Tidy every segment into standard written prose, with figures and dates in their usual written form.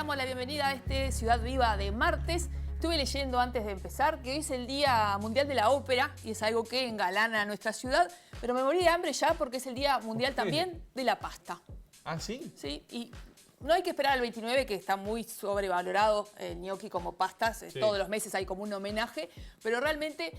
damos la bienvenida a este Ciudad Viva de martes. Estuve leyendo antes de empezar que hoy es el Día Mundial de la Ópera y es algo que engalana nuestra ciudad, pero me morí de hambre ya porque es el Día Mundial también de la pasta. ¿Ah, sí? Sí, y no hay que esperar al 29, que está muy sobrevalorado el gnocchi como pastas. Sí. Todos los meses hay como un homenaje, pero realmente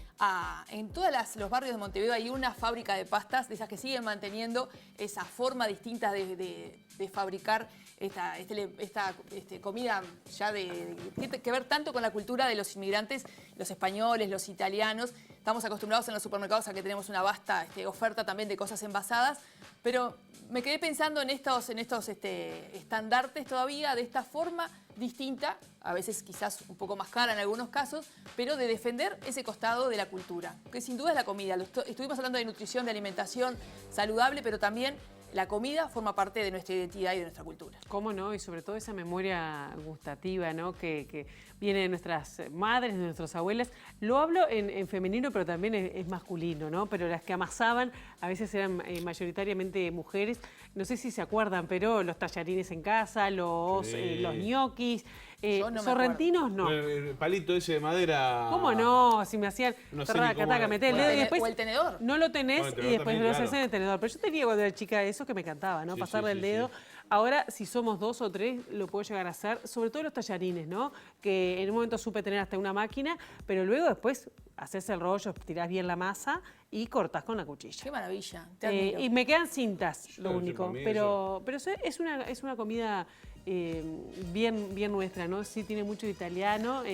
en todos los barrios de Montevideo hay una fábrica de pastas, de esas que siguen manteniendo esa forma distinta de fabricar esta comida ya que tiene que ver tanto con la cultura de los inmigrantes, los españoles, los italianos. Estamos acostumbrados en los supermercados a que tenemos una vasta oferta también de cosas envasadas, pero me quedé pensando en estos estandartes todavía de esta forma distinta, a veces quizás un poco más cara en algunos casos, pero de defender ese costado de la cultura, que sin duda es la comida. Estuvimos hablando de nutrición, de alimentación saludable, pero también la comida forma parte de nuestra identidad y de nuestra cultura. ¿Cómo no? Y sobre todo esa memoria gustativa, ¿no? que viene de nuestras madres, de nuestras abuelas. Lo hablo en femenino, pero también es masculino, ¿no? Pero las que amasaban a veces eran mayoritariamente mujeres. No sé si se acuerdan, pero los tallarines en casa, los ñoquis. No sorrentinos no. El palito ese de madera. ¿Cómo no? Si me hacían meter el dedo y después. O el tenedor. No lo tenés y después también, lo haces en el tenedor. Pero yo tenía cuando era chica eso que me encantaba, ¿no? Pasarle el dedo. Ahora, si somos 2 o 3, lo puedo llegar a hacer. Sobre todo los tallarines, ¿no? Que en un momento supe tener hasta una máquina, pero luego después haces el rollo, tirás bien la masa y cortás con la cuchilla. ¡Qué maravilla! Y me quedan cintas, lo único. Pero es una comida bien nuestra, ¿no? Sí tiene mucho italiano.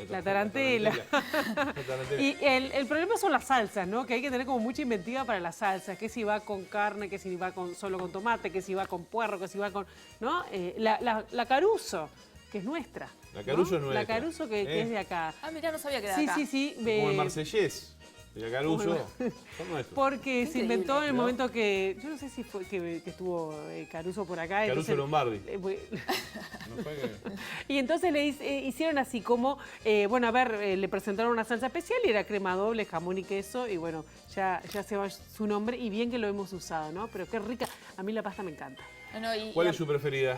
La tarantela. Y el problema son las salsas, ¿no? Que hay que tener como mucha inventiva para las salsas. Que si va con carne, que si va solo con tomate, que si va con puerro, que si va con... ¿no? La Caruso, que es nuestra. La Caruso, ¿no? Es nuestra. La Caruso que es de acá. Ah, mirá, no sabía que era de acá. Sí. Como el marsellés. Y la Caruso son nuestros. Porque se inventó en el momento que... Yo no sé si fue que estuvo Caruso por acá. Caruso entonces, Lombardi. No fue que... Y entonces le hicieron así como... bueno, a ver, le presentaron una salsa especial y era crema doble, jamón y queso. Y bueno, ya se va su nombre y bien que lo hemos usado, ¿no? Pero qué rica. A mí la pasta me encanta. ¿Cuál es su preferida?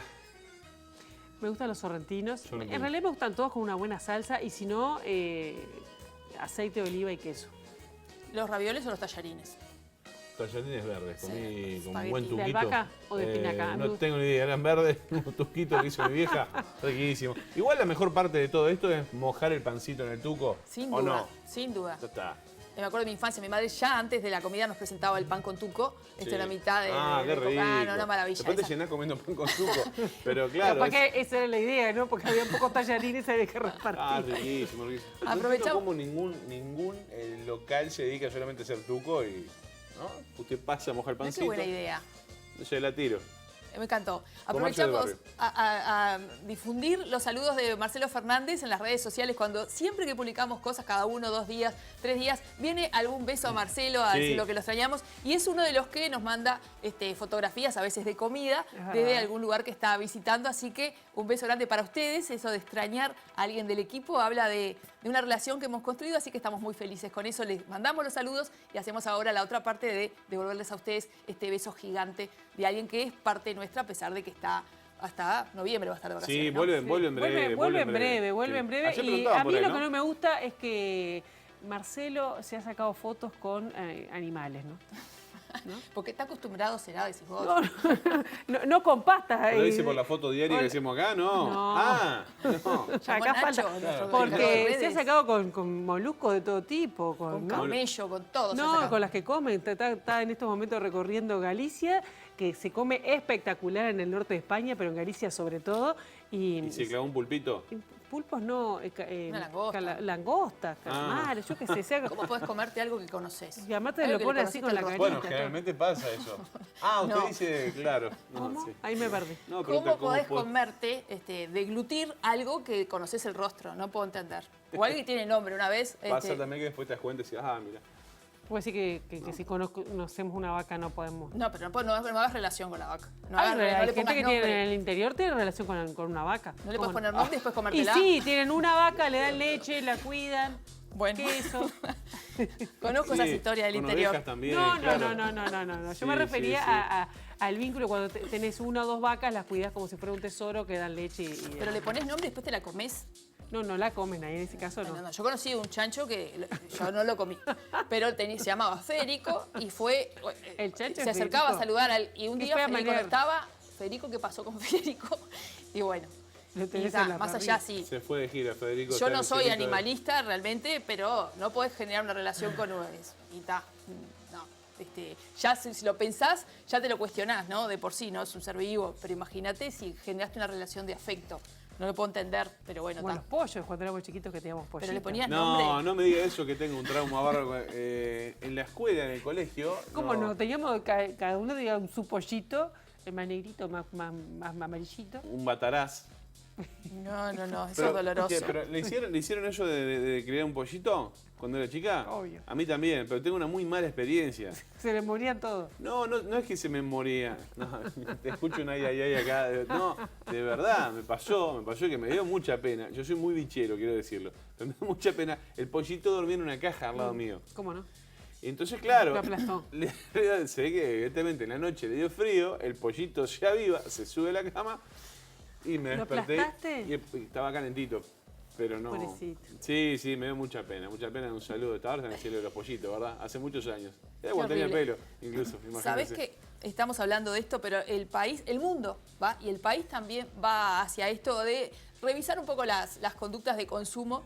Me gustan los sorrentinos. En realidad me gustan todos con una buena salsa y si no, aceite de oliva y queso. ¿Los ravioles o los tallarines? Tallarines verdes, comí con un buen tuquito. ¿De albahaca o de espinaca? No tengo ni idea, eran verdes, un tuquito que hizo mi vieja, riquísimo. Igual la mejor parte de todo esto es mojar el pancito en el tuco. Sin duda, no? Sin duda. Ya está. Me acuerdo de mi infancia, mi madre ya antes de la comida nos presentaba el pan con tuco. Esta era mitad de... qué rico. Una maravilla. Después te llenás comiendo pan con tuco, pero claro. Que esa era la idea, ¿no? Porque había pocos tallarines y había que repartir. Riquísimo, riquísimo. Aprovechamos. No como ningún local se dedica solamente a hacer tuco y... ¿no? Usted pasa a mojar el pancito. Qué buena idea. Yo la tiro. Me encantó. Aprovechamos a difundir los saludos de Marcelo Fernández en las redes sociales. Siempre que publicamos cosas, cada 1, 2 días, 3 días, viene algún beso a Marcelo a decir lo que lo extrañamos. Y es uno de los que nos manda fotografías, a veces de comida, desde algún lugar que está visitando. Así que un beso grande para ustedes. Eso de extrañar a alguien del equipo habla de una relación que hemos construido, así que estamos muy felices con eso. Les mandamos los saludos y hacemos ahora la otra parte de devolverles a ustedes este beso gigante de alguien que es parte nuestra, a pesar de que está hasta noviembre va a estar de vacaciones. Sí, ¿no? vuelve en breve. Vuelve en breve. Y a mí lo que no me gusta es que Marcelo se ha sacado fotos con animales, ¿no? Porque está acostumbrado, será, decís vos. No con pastas. Lo dice por la foto diaria que decimos acá, ¿no? No. Acá falta. Porque se ha sacado con moluscos de todo tipo. Con camello, con todo. No, con las que comen. Está en estos momentos recorriendo Galicia, que se come espectacular en el norte de España, pero en Galicia sobre todo. ¿Y se clavó un pulpito? Pulpos no, langostas, calamares, yo qué sé. ¿Cómo podés comerte algo que conoces? Y además te lo pones así con la carita. Bueno, generalmente pasa eso. Usted dice, claro. ¿Cómo? Ahí me perdí. ¿Cómo podés comerte, deglutir algo que conoces el rostro? No puedo entender. O alguien que tiene nombre una vez. Pasa también que después te das cuenta y dices, mira. Puede decir que si conocemos una vaca no podemos... No, pero no hagas relación con la vaca. Hay gente que tiene en el interior tiene relación con una vaca. No le puedes poner nombre y después comértela. Y sí, tienen una vaca, le dan leche, la cuidan. Bueno. queso. Conozco esas historias del con interior. ovejas también, No. claro. Yo me refería al vínculo cuando tenés 1 o 2 vacas, las cuidás como si fuera un tesoro que dan leche y Pero le pones nombre y después te la comes. No la comen ahí, en ese caso no. No. Yo conocí un chancho que yo no lo comí, pero se llamaba Federico y fue... El chancho se es acercaba Federico. a saludar y un Y día fue a Federico no manejar. estaba. Federico, ¿qué pasó con Federico? Y bueno, Lo tenés y en la más parrilla. allá sí. Se fue de gira, Federico. Yo está en no el soy cielito. animalista realmente, pero no podés generar una relación con nubes. Y está. No. Ya si lo pensás, ya te lo cuestionás, ¿no? De por sí, ¿no? Es un ser vivo. Pero imagínate si generaste una relación de afecto. No lo puedo entender, pero bueno, Como está. los pollos, cuando éramos chiquitos que teníamos pollitos. Pero le ponías No, nombre. no me diga eso que tengo un trauma bárbaro. En la escuela, en el colegio. ¿Cómo no? Teníamos, cada uno tenía su pollito, el más negrito, más amarillito. Un bataraz. No, eso Pero, es doloroso. ¿qué? ¿Pero le hicieron eso de criar un pollito cuando era chica? Obvio. A mí también, pero tengo una muy mala experiencia. Se le morían todos. No es que se me moría. No, te escucho un ay acá. No, de verdad, me pasó que me dio mucha pena. Yo soy muy bichero, quiero decirlo. Pero me dio mucha pena. El pollito dormía en una caja al lado mío. ¿Cómo no? Entonces, claro, Lo aplastó. se ve que evidentemente en la noche le dio frío, el pollito se aviva, se sube a la cama y me ¿Lo desperté aplastaste? y estaba calentito. Pero no. Pobrecito. Sí, me dio mucha pena. Un saludo. Estaba ahora en el cielo de los pollitos, ¿verdad? Hace muchos años. Era cuando tenía horrible. pelo, incluso. Sabés imagínense. que estamos hablando de esto, pero el mundo va, y el país también va hacia esto de revisar un poco las conductas de consumo.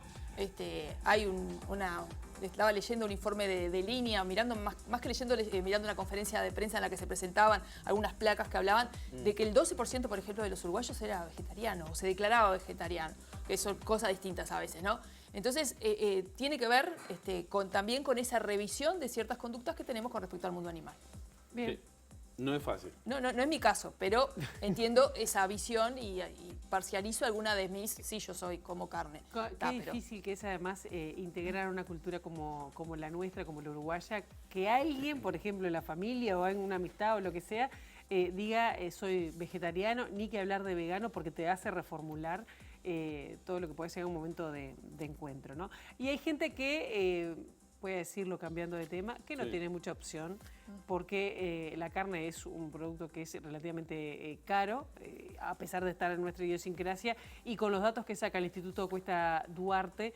Hay estaba leyendo un informe de línea, mirando más que leyendo, mirando una conferencia de prensa en la que se presentaban algunas placas que hablaban de que el 12%, por ejemplo, de los uruguayos era vegetariano, o se declaraba vegetariano, que son cosas distintas a veces, ¿no? Entonces, tiene que ver también con esa revisión de ciertas conductas que tenemos con respecto al mundo animal. Bien. Sí. No es fácil. No es mi caso, pero entiendo esa visión y parcializo alguna de mis... Sí, yo soy como carne. Qué difícil que es además integrar una cultura como la nuestra, como la uruguaya, que alguien, por ejemplo, en la familia o en una amistad o lo que sea, diga soy vegetariano, ni que hablar de vegano porque te hace reformular todo lo que puede ser un momento de encuentro, ¿no? Y hay gente que... voy a decirlo cambiando de tema, que no tiene mucha opción, porque la carne es un producto que es relativamente caro, a pesar de estar en nuestra idiosincrasia, y con los datos que saca el Instituto Cuesta Duarte,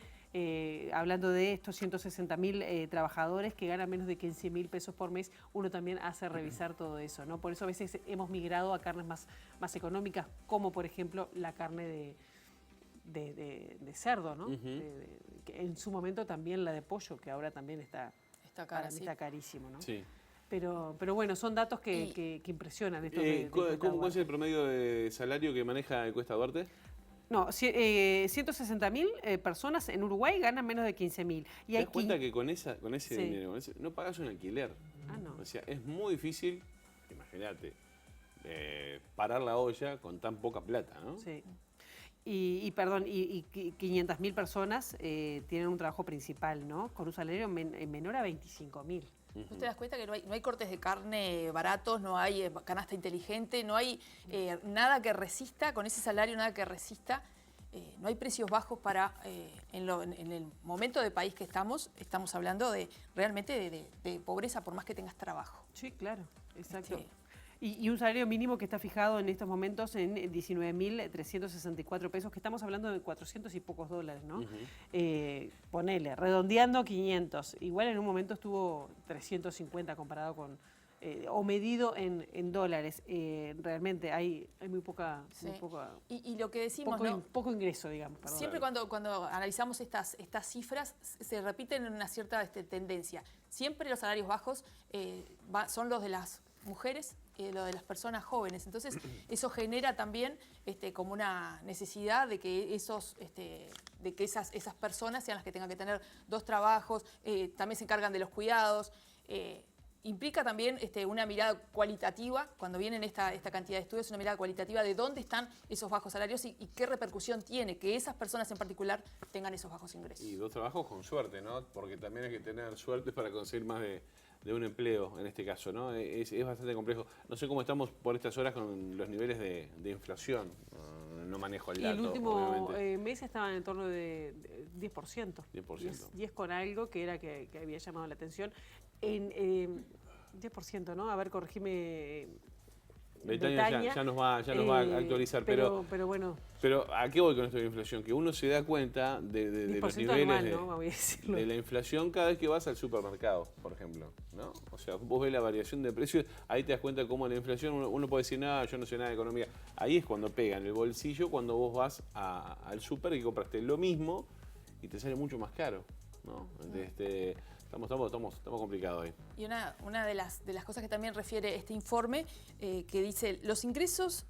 hablando de estos 160.000 trabajadores que ganan menos de 15.000 pesos por mes, uno también hace revisar todo eso, ¿no? Por eso a veces hemos migrado a carnes más económicas, como por ejemplo la carne de cerdo, ¿no? Que en su momento también la de pollo, que ahora también está carísimo, ¿no? Sí. Pero bueno, son datos que impresionan. Estos de ¿Cuál es el promedio de salario que maneja el Cuesta Duarte? No, 160.000 personas en Uruguay ganan menos de 15.000. ¿Te das cuenta que con ese dinero no pagas un alquiler? Ah, no. O sea, es muy difícil, imagínate, parar la olla con tan poca plata, ¿no? Sí. Y 500.000 personas tienen un trabajo principal, ¿no? Con un salario menor a 25.000. ¿No te das cuenta que no hay cortes de carne baratos, no hay canasta inteligente, no hay nada que resista, con ese salario nada que resista? No hay precios bajos para, en el momento de país que estamos hablando de realmente de pobreza por más que tengas trabajo. Sí, claro, exacto. Y un salario mínimo que está fijado en estos momentos en 19.364 pesos, que estamos hablando de 400 y pocos dólares, ¿no? Ponele, redondeando 500. Igual en un momento estuvo 350 comparado con, o medido en dólares. Realmente hay muy poca... Sí. Muy poca y lo que decimos, poco ingreso, digamos. Perdón. Siempre cuando analizamos estas cifras se repiten en una cierta tendencia. Siempre los salarios bajos son los de las mujeres, lo de las personas jóvenes. Entonces, eso genera también como una necesidad de que esas personas sean las que tengan que tener 2 trabajos, también se encargan de los cuidados. Implica también una mirada cualitativa, cuando vienen esta cantidad de estudios, una mirada cualitativa de dónde están esos bajos salarios y qué repercusión tiene que esas personas en particular tengan esos bajos ingresos. Y 2 trabajos con suerte, ¿no? Porque también hay que tener suerte para conseguir más de un empleo en este caso, ¿no? Es bastante complejo. No sé cómo estamos por estas horas con los niveles de inflación. No manejo el dato. Y el último mes estaba en el torno de 10%. 10 con algo que era que había llamado la atención. En 10%, ¿no? A ver, corregime. Betania ya nos va a actualizar, pero bueno. Pero ¿a qué voy con esto de la inflación? Que uno se da cuenta de los niveles anual, ¿no? Voy a decirlo. de la inflación cada vez que vas al supermercado, por ejemplo, ¿no? O sea, vos ves la variación de precios, ahí te das cuenta cómo la inflación, uno puede decir, nada, yo no sé nada de economía. Ahí es cuando pega en el bolsillo, cuando vos vas al super y compraste lo mismo y te sale mucho más caro, ¿no? Estamos complicados ahí. Y una de las cosas que también refiere este informe, que dice, los ingresos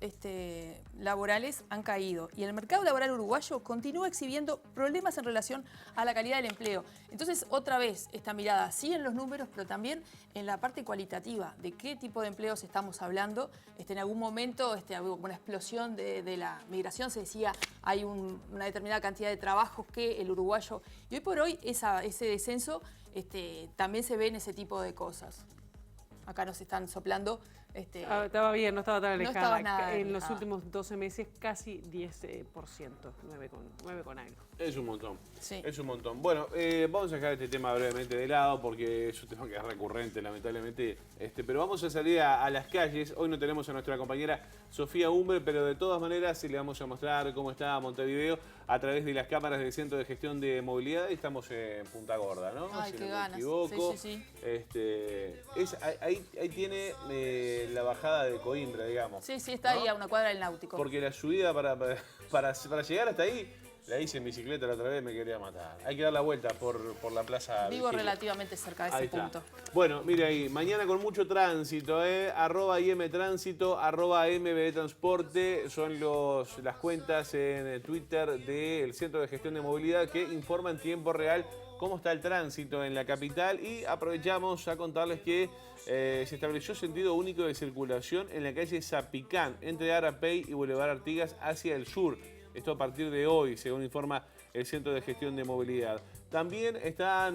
laborales han caído y el mercado laboral uruguayo continúa exhibiendo problemas en relación a la calidad del empleo. Entonces, otra vez, esta mirada, sí en los números, pero también en la parte cualitativa, de qué tipo de empleos estamos hablando. En algún momento hubo una explosión de la migración, se decía, hay una determinada cantidad de trabajos que el uruguayo... Y hoy por hoy ese descenso también se ve en ese tipo de cosas. Acá nos están soplando. Estaba bien, no estaba tan alejada. No estaba nada en alejada. los últimos 12 meses casi 10%, 9 con algo. Es un montón, sí. Es un montón. Bueno, vamos a dejar este tema brevemente de lado porque es un tema que es recurrente, lamentablemente. Pero vamos a salir a las calles. Hoy no tenemos a nuestra compañera Sofía Umbre, pero de todas maneras sí le vamos a mostrar cómo está Montevideo a través de las cámaras del Centro de Gestión de Movilidad. Estamos en Punta Gorda, ¿no? Ay, si qué no ganas. me equivoco. Sí. Ahí tiene la bajada de Coimbra, digamos. Sí, está ¿no? ahí a una cuadra del Náutico. Porque la subida para llegar hasta ahí, la hice en bicicleta la otra vez, me quería matar. Hay que dar la vuelta por la plaza. Vivo relativamente cerca de ese punto. Bueno, mire ahí, mañana con mucho tránsito, @IMTránsito, @MBTransporte, son las cuentas en Twitter del Centro de Gestión de Movilidad que informa en tiempo real cómo está el tránsito en la capital y aprovechamos a contarles que se estableció sentido único de circulación en la calle Zapicán, entre Arapey y Boulevard Artigas hacia el sur. Esto a partir de hoy, según informa el Centro de Gestión de Movilidad. También están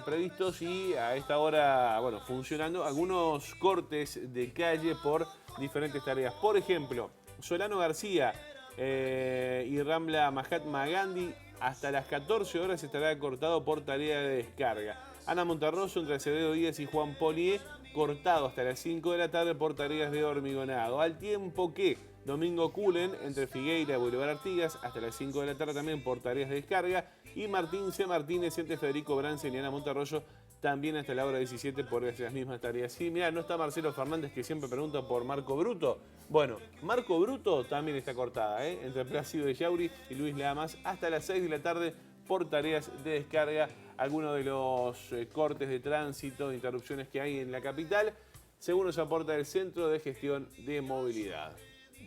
previstos y a esta hora, funcionando algunos cortes de calle por diferentes tareas. Por ejemplo, Solano García y Rambla Mahatma Gandhi hasta las 14 horas estará cortado por tarea de descarga. Ana Monterroso entre Acevedo Díaz y Juan Polié cortado hasta las 5 de la tarde por tareas de hormigonado. Al tiempo que Domingo Culen entre Figueira y Boulevard Artigas hasta las 5 de la tarde también por tareas de descarga. Y Martín C. Martínez entre Federico Bransen y Ana Monterroso también hasta la hora 17 por las mismas tareas. Sí, mirá, no está Marcelo Fernández que siempre pregunta por Marco Bruto. Bueno, Marco Bruto también está cortada, entre Plácido de Yauri y Luis Lamas hasta las 6 de la tarde por tareas de descarga. Algunos de los cortes de tránsito, interrupciones que hay en la capital, según nos aporta el Centro de Gestión de Movilidad.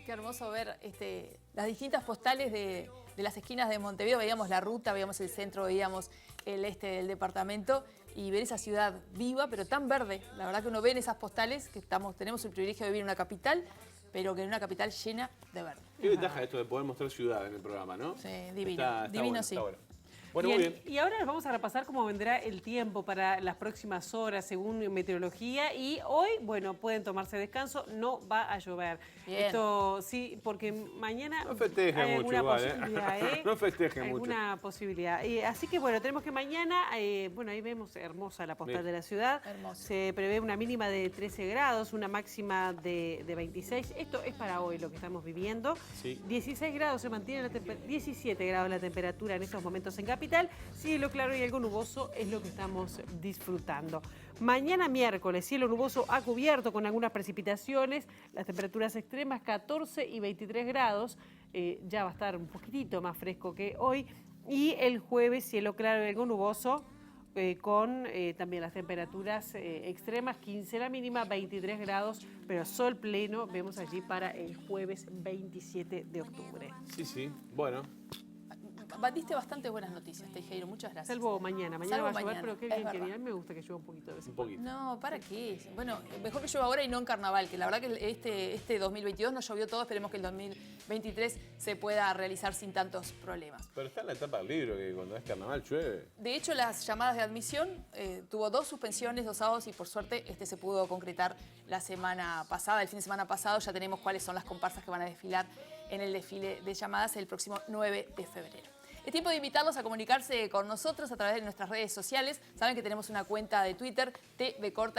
Qué hermoso ver las distintas postales de las esquinas de Montevideo. Veíamos la ruta, veíamos el centro, veíamos el del departamento y ver esa ciudad viva, pero tan verde. La verdad que uno ve en esas postales que tenemos el privilegio de vivir en una capital, pero que en una capital llena de verde. Qué ventaja esto de poder mostrar ciudad en el programa, ¿no? Sí, divino. Divino, bueno, sí. Está bueno. Bueno, Bien, muy bien. y ahora nos vamos a repasar cómo vendrá el tiempo para las próximas horas según meteorología. Y hoy, pueden tomarse descanso, no va a llover. Bien. Esto sí, porque mañana No festejen hay mucho alguna igual, posibilidad, No festejen mucho. Alguna posibilidad. Así que tenemos que mañana, ahí vemos hermosa la postal Bien. de la ciudad. Hermoso. Se prevé una mínima de 13 grados, una máxima de 26. Esto es para hoy lo que estamos viviendo. Sí. 16 grados se mantiene 17 grados la temperatura en estos momentos en capital. Cielo claro y algo nuboso es lo que estamos disfrutando. Mañana miércoles, cielo nuboso a cubierto con algunas precipitaciones. Las temperaturas extremas 14 y 23 grados. Ya va a estar un poquitito más fresco que hoy. Y el jueves, cielo claro y algo nuboso. Con también las temperaturas extremas, 15 la mínima, 23 grados, pero sol pleno vemos allí para el jueves 27 de octubre. Sí, bueno. diste bastante buenas noticias, Teijeiro, muchas gracias. Salvo mañana va a llover, pero qué bien que bien, me gusta que llueva un poquito de vez en cuando. No, ¿para qué? Bueno, mejor que llueva ahora y no en carnaval, que la verdad que este 2022 no llovió todo, esperemos que el 2023 se pueda realizar sin tantos problemas. Pero está en la etapa del libro, que cuando es carnaval llueve. De hecho, las llamadas de admisión tuvo 2 suspensiones, 2 sábados, y por suerte se pudo concretar la semana pasada, el fin de semana pasado. Ya tenemos cuáles son las comparsas que van a desfilar en el desfile de llamadas el próximo 9 de febrero. Es tiempo de invitarlos a comunicarse con nosotros a través de nuestras redes sociales. Saben que tenemos una cuenta de Twitter,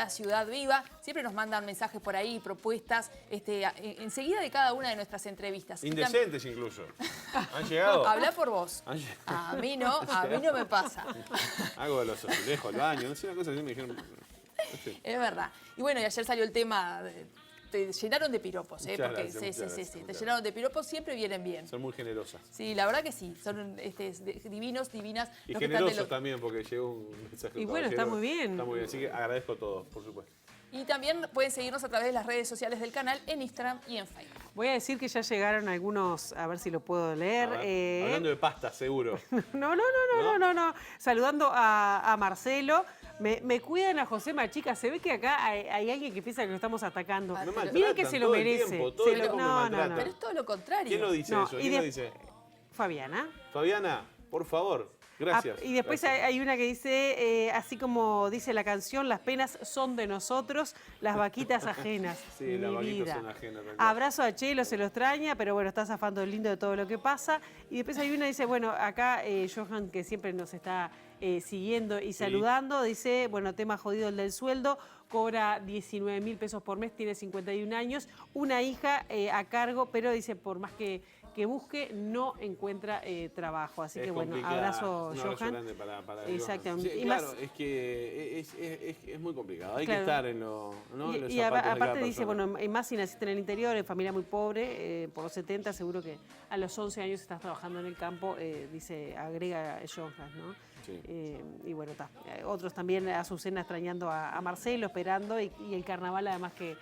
Ciudad Viva. Siempre nos mandan mensajes por ahí, propuestas, enseguida de cada una de nuestras entrevistas. Indecentes incluso. ¿Han llegado? Habla por vos. A mí no me pasa. Algo de los azulejos, el baño, no sé, una cosa así me dijeron. No sé. Es verdad. Y bueno, y ayer salió el tema... Te llenaron de piropos, Muchas porque gracias, te llenaron de piropos, siempre vienen bien. Son muy generosas. Sí, la verdad que sí, son divinos, divinas. Y generosos también, porque llegó un mensaje. Y bueno, está muy bien. Está muy bien, así que agradezco todo, por supuesto. Y también pueden seguirnos a través de las redes sociales del canal, en Instagram y en Facebook. Voy a decir que ya llegaron algunos, a ver si lo puedo leer. Hablando de pasta, seguro. No. Saludando a Marcelo. Me cuidan a José Machica. Se ve que acá hay alguien que piensa que lo estamos atacando. Miren que se lo merece. No. Pero es todo lo contrario. ¿Quién lo dice eso? ¿Quién lo dice? Fabiana. Fabiana, por favor. Gracias. Y después hay una que dice, así como dice la canción, las penas son de nosotros, las vaquitas ajenas. Sí, las vaquitas son ajenas. Abrazo a Chelo, se lo extraña, pero bueno, está zafando lindo de todo lo que pasa. Y después hay una que dice, bueno, acá Johan, que siempre nos está siguiendo y saludando, dice, bueno, tema jodido el del sueldo, cobra 19.000 pesos por mes, tiene 51 años, una hija a cargo, pero dice, por más que busque, no encuentra trabajo. Así que bueno, abrazo, Johan. Grande para exactamente. Sí, y claro, más, es que es muy complicado. Hay claro. que estar en los zapatos y aparte de dice, bueno, más si naciste en el interior, en familia muy pobre, por los 70, seguro que a los 11 años estás trabajando en el campo, dice, agrega Johan, ¿no? Sí. Y bueno, está. Otros también, Azucena extrañando a Marcelo, esperando, y el carnaval además que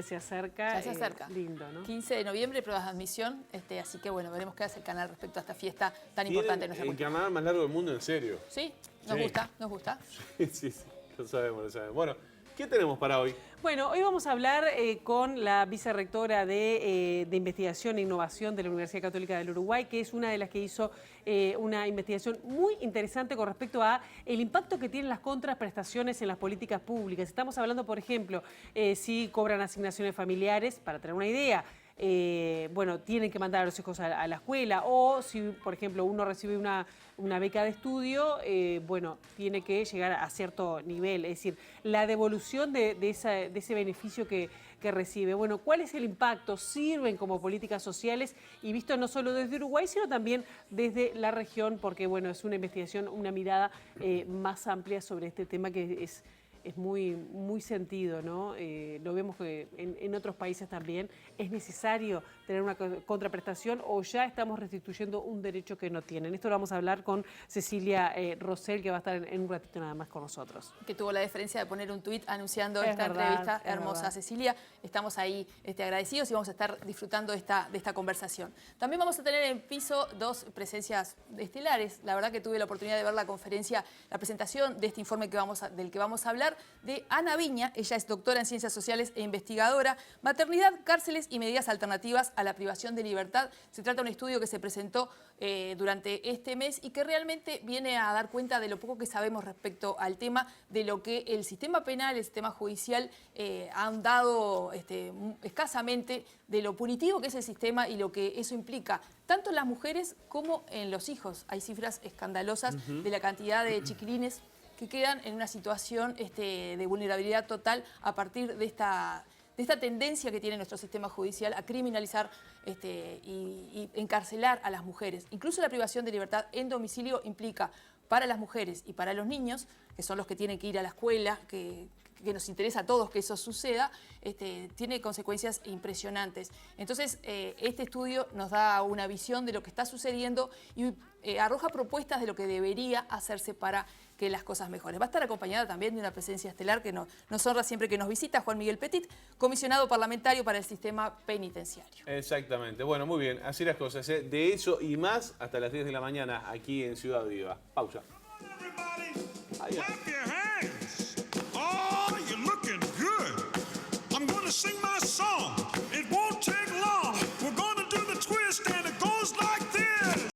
se acerca. Ya se acerca. Lindo, ¿no? 15 de noviembre, pruebas de admisión. Así que bueno, veremos qué hace el canal respecto a esta fiesta tan importante en nuestra cultura. El carnaval más largo del mundo, en serio. Sí, nos gusta. Sí, lo sabemos. Bueno, ¿qué tenemos para hoy? Bueno, hoy vamos a hablar con la vicerrectora de Investigación e Innovación de la Universidad Católica del Uruguay, que es una de las que hizo una investigación muy interesante con respecto a el impacto que tienen las contraprestaciones en las políticas públicas. Estamos hablando, por ejemplo, si cobran asignaciones familiares, para tener una idea. Bueno, tienen que mandar a los hijos a la escuela, o si, por ejemplo, uno recibe una beca de estudio, bueno, tiene que llegar a cierto nivel, es decir, la devolución de ese beneficio que recibe. Bueno, ¿cuál es el impacto? ¿Sirven como políticas sociales? Y visto no solo desde Uruguay, sino también desde la región, porque, bueno, es una investigación, una mirada más amplia sobre este tema que es muy sentido, ¿no? Lo vemos que en otros países también es necesario tener una contraprestación, o ya estamos restituyendo un derecho que no tienen. Esto lo vamos a hablar con Cecilia Rosell, que va a estar en un ratito nada más con nosotros. Que tuvo la deferencia de poner un tuit anunciando esta entrevista hermosa, Cecilia. Estamos ahí agradecidos y vamos a estar disfrutando de esta conversación. También vamos a tener en piso 2 presencias estelares. La verdad que tuve la oportunidad de ver la presentación de este informe del que vamos a hablar, de Ana Viña. Ella es doctora en Ciencias Sociales e investigadora. Maternidad, cárceles y medidas alternativas a la privación de libertad. Se trata de un estudio que se presentó durante este mes y que realmente viene a dar cuenta de lo poco que sabemos respecto al tema, de lo que el sistema penal, el sistema judicial han dado escasamente, de lo punitivo que es el sistema y lo que eso implica, tanto en las mujeres como en los hijos. Hay cifras escandalosas de la cantidad de chiquilines que quedan en una situación de vulnerabilidad total a partir de esta tendencia que tiene nuestro sistema judicial a criminalizar y encarcelar a las mujeres. Incluso la privación de libertad en domicilio implica para las mujeres y para los niños, que son los que tienen que ir a la escuela, que nos interesa a todos que eso suceda, tiene consecuencias impresionantes. Entonces, este estudio nos da una visión de lo que está sucediendo y arroja propuestas de lo que debería hacerse para que que las cosas mejoren. Va a estar acompañada también de una presencia estelar que nos honra siempre que nos visita, Juan Miguel Petit, comisionado parlamentario para el sistema penitenciario. Exactamente. Bueno, muy bien. Así las cosas. De eso y más hasta las 10 de la mañana aquí en Ciudad Viva. Pausa. Adiós. Sing my song. It won't take long. We're gonna do the twist and it goes like this.